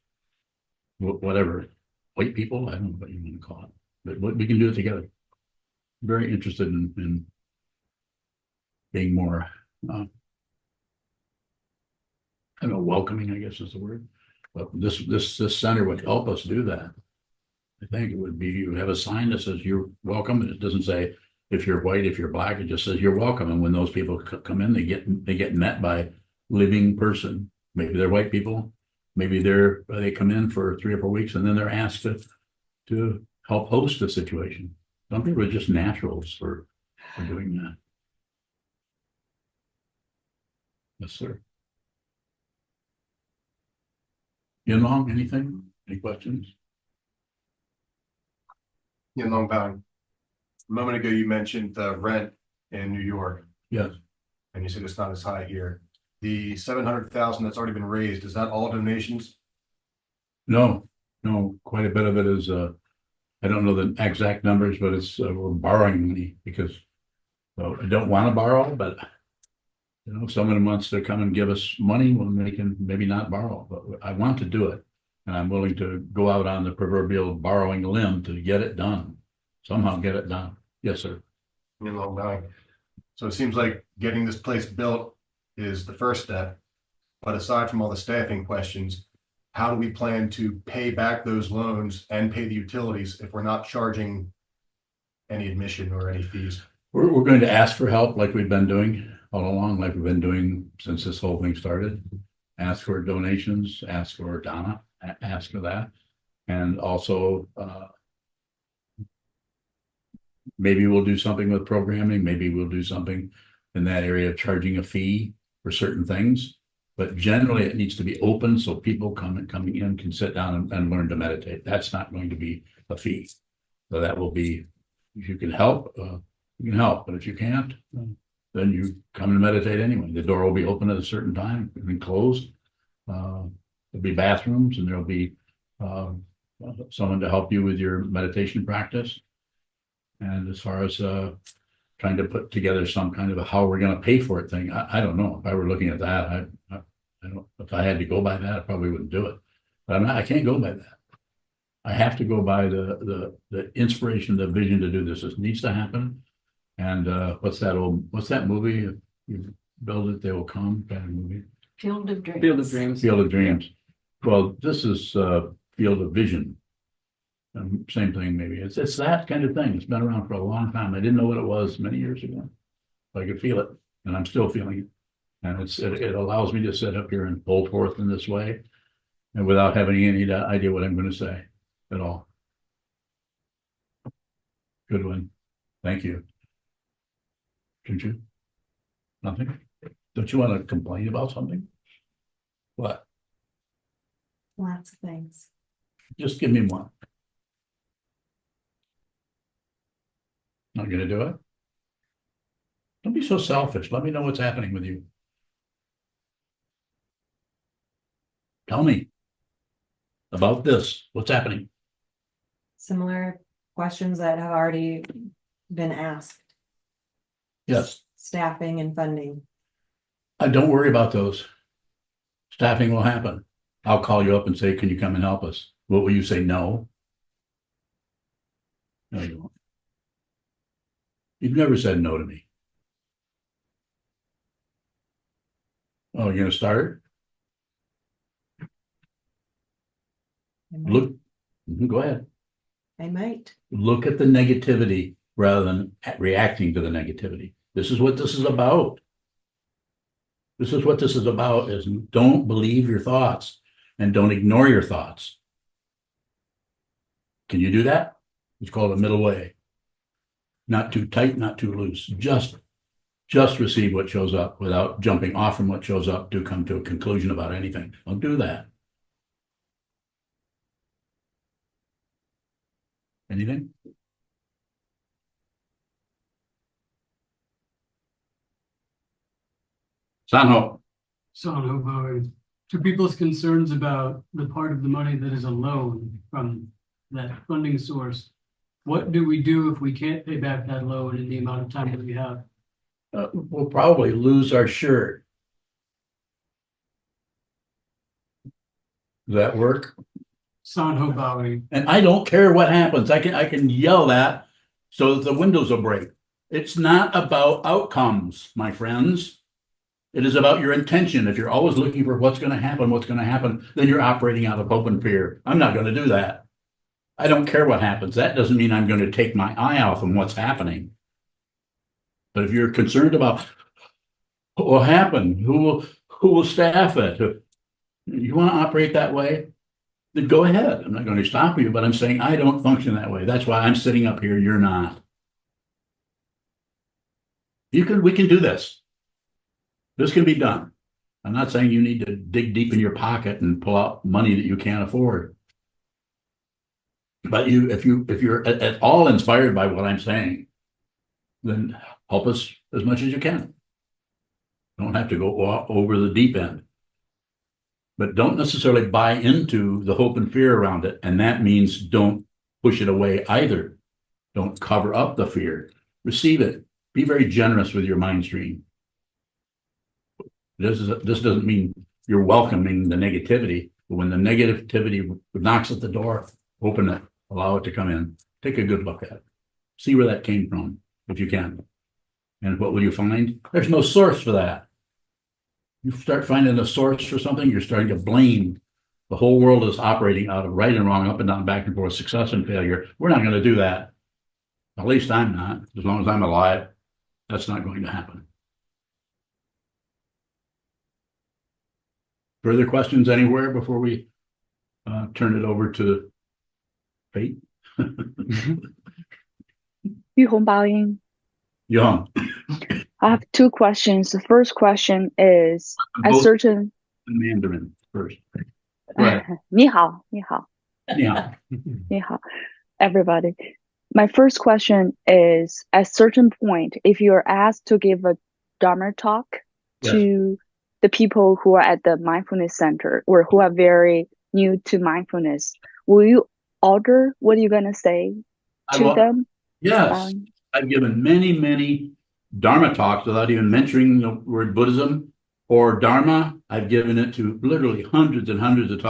whatever, white people, I don't know what you want to call it, but we can do it together. Very interested in being more, I don't know, welcoming, I guess is the word. But this center would help us do that. I think it would be, you have a sign that says you're welcome, and it doesn't say if you're white, if you're black, it just says you're welcome. And when those people come in, they get met by a living person. Maybe they're white people, maybe they come in for 3 or 4 weeks, and then they're asked to help host the situation. Some people are just naturals for doing that. Yes, sir. Yin Long, anything? Any questions? Yin Long Bowing. A moment ago, you mentioned the rent in New York. Yes. And you said it's not as high here. The 700,000 that's already been raised, is that all donations? No, quite a bit of it is, I don't know the exact numbers, but it's, we're borrowing money because, well, I don't want to borrow, but if someone wants to come and give us money, well, they can maybe not borrow, but I want to do it. And I'm willing to go out on the proverbial borrowing limb to get it done, somehow get it done. Yes, sir. Yin Long Bowing. So it seems like getting this place built is the first step, but aside from all the staffing questions, how do we plan to pay back those loans and pay the utilities if we're not charging any admission or any fees? We're going to ask for help like we've been doing all along, like we've been doing since this whole thing started. Ask for donations, ask for Donna, ask for that. And also, maybe we'll do something with programming. Maybe we'll do something in that area of charging a fee for certain things. But generally, it needs to be open so people coming in can sit down and learn to meditate. That's not going to be a fee. So that will be, if you can help, you can help. But if you can't, then you come and meditate anyway. The door will be open at a certain time and closed. There'll be bathrooms, and there'll be someone to help you with your meditation practice. And as far as trying to put together some kind of a how we're gonna pay for it thing. I don't know. If I were looking at that, I don't, if I had to go by that, I probably wouldn't do it. But I can't go by that. I have to go by the inspiration, the vision to do this. This needs to happen. And what's that movie? If you build it, they will come, kind of movie. Field of Dreams. Field of Dreams. Field of Dreams. Well, this is Field of Vision. Same thing, maybe. It's that kind of thing. It's been around for a long time. I didn't know what it was many years ago. But I could feel it, and I'm still feeling it. And it allows me to sit up here and hold forth in this way, and without having any idea what I'm going to say at all. Good one. Thank you. Didn't you? Nothing? Don't you want to complain about something? What? Lots of things. Just give me one. Not gonna do it? Don't be so selfish. Let me know what's happening with you. Tell me about this. What's happening? Similar questions that have already been asked. Yes. Staffing and funding. Don't worry about those. Staffing will happen. I'll call you up and say, can you come and help us? What will you say? No. No, you won't. You've never said no to me. Oh, you're gonna start? Look, go ahead. I might. Look at the negativity rather than reacting to the negativity. This is what this is about. This is what this is about, is don't believe your thoughts and don't ignore your thoughts. Can you do that? It's called a middle way. Not too tight, not too loose. Just receive what shows up without jumping off from what shows up to come to a conclusion about anything. Don't do that. Anything? Sanho. To people's concerns about the part of the money that is a loan from that funding source, what do we do if we can't pay back that loan in the amount of time that we have? We'll probably lose our shirt. Does that work? Sanho Bowie. And I don't care what happens. I can yell that so that the windows will break. It's not about outcomes, my friends. It is about your intention. If you're always looking for what's going to happen, then you're operating out of hope and fear. I'm not going to do that. I don't care what happens. That doesn't mean I'm going to take my eye off from what's happening. But if you're concerned about what will happen, who will staff it, you want to operate that way, then go ahead. I'm not going to stop you, but I'm saying I don't function that way. That's why I'm sitting up here. You're not. We can do this. This can be done. I'm not saying you need to dig deep in your pocket and pull out money that you can't afford. But if you're at all inspired by what I'm saying, then help us as much as you can. Don't have to go over the deep end. But don't necessarily buy into the hope and fear around it. And that means don't push it away either. Don't cover up the fear. Receive it. Be very generous with your mind stream. This doesn't mean you're welcoming the negativity, but when the negativity knocks at the door, open it, allow it to come in. Take a good look at it. See where that came from, if you can. And what will you find? There's no source for that. You start finding a source for something, you're starting to blame. The whole world is operating out of right and wrong, up and down, back and forth, success and failure. We're not going to do that. At least I'm not. As long as I'm alive, that's not going to happen. Further questions anywhere before we turn it over to fate? Yuhong Baoying. Young. I have two questions. The first question is a certain Mandarin first. Right. 你好, 你好. 你好. 你好, everybody. My first question is, at a certain point, if you're asked to give a Dharma talk to the people who are at the mindfulness center or who are very new to mindfulness, will you order what you're going to say to them? Yes, I've given many, many Dharma talks without even mentioning the word Buddhism or Dharma. I've given it to literally hundreds and hundreds of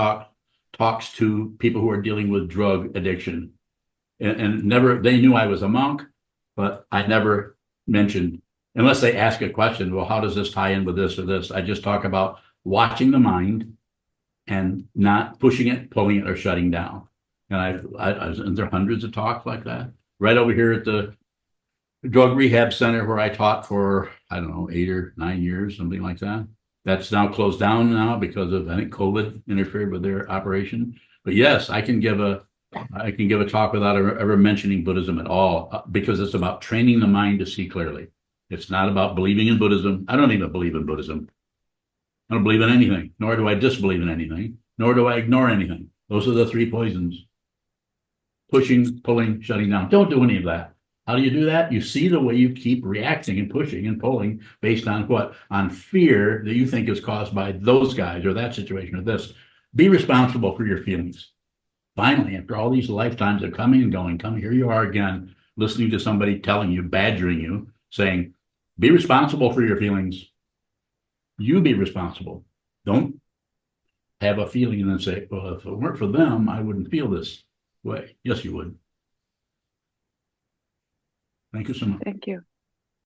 talks to people who are dealing with drug addiction. And never, they knew I was a monk, but I never mentioned, unless they ask a question, well, how does this tie in with this or this? I just talk about watching the mind and not pushing it, pulling it, or shutting down. And and there are hundreds of talks like that. Right over here at the drug rehab center where I taught for, I don't know, 8 or 9 years, something like that. That's now closed down now because of, I think, COVID interfered with their operation. But yes, I can give a talk without ever mentioning Buddhism at all, because it's about training the mind to see clearly. It's not about believing in Buddhism. I don't even believe in Buddhism. I don't believe in anything, nor do I disbelieve in anything, nor do I ignore anything. Those are the 3 poisons. Pushing, pulling, shutting down. Don't do any of that. How do you do that? You see the way you keep reacting and pushing and pulling based on what? On fear that you think is caused by those guys or that situation or this. Be responsible for your feelings. Finally, after all these lifetimes of coming and going, here you are again, listening to somebody telling you, badgering you, saying, be responsible for your feelings. You be responsible. Don't have a feeling and then say, well, if it weren't for them, I wouldn't feel this way. Yes, you would. Thank you so much. Thank you.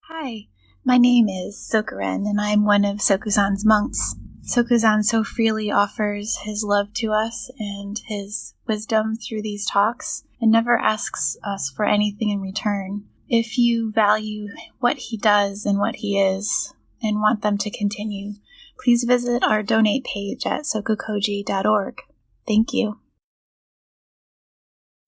Hi, my name is Sokuzan, and I'm one of Sokuzan's monks. Sokuzan so freely offers his love to us and his wisdom through these talks and never asks us for anything in return. If you value what he does and what he is and want them to continue, please visit our donate page at sokukoji.org. Thank you.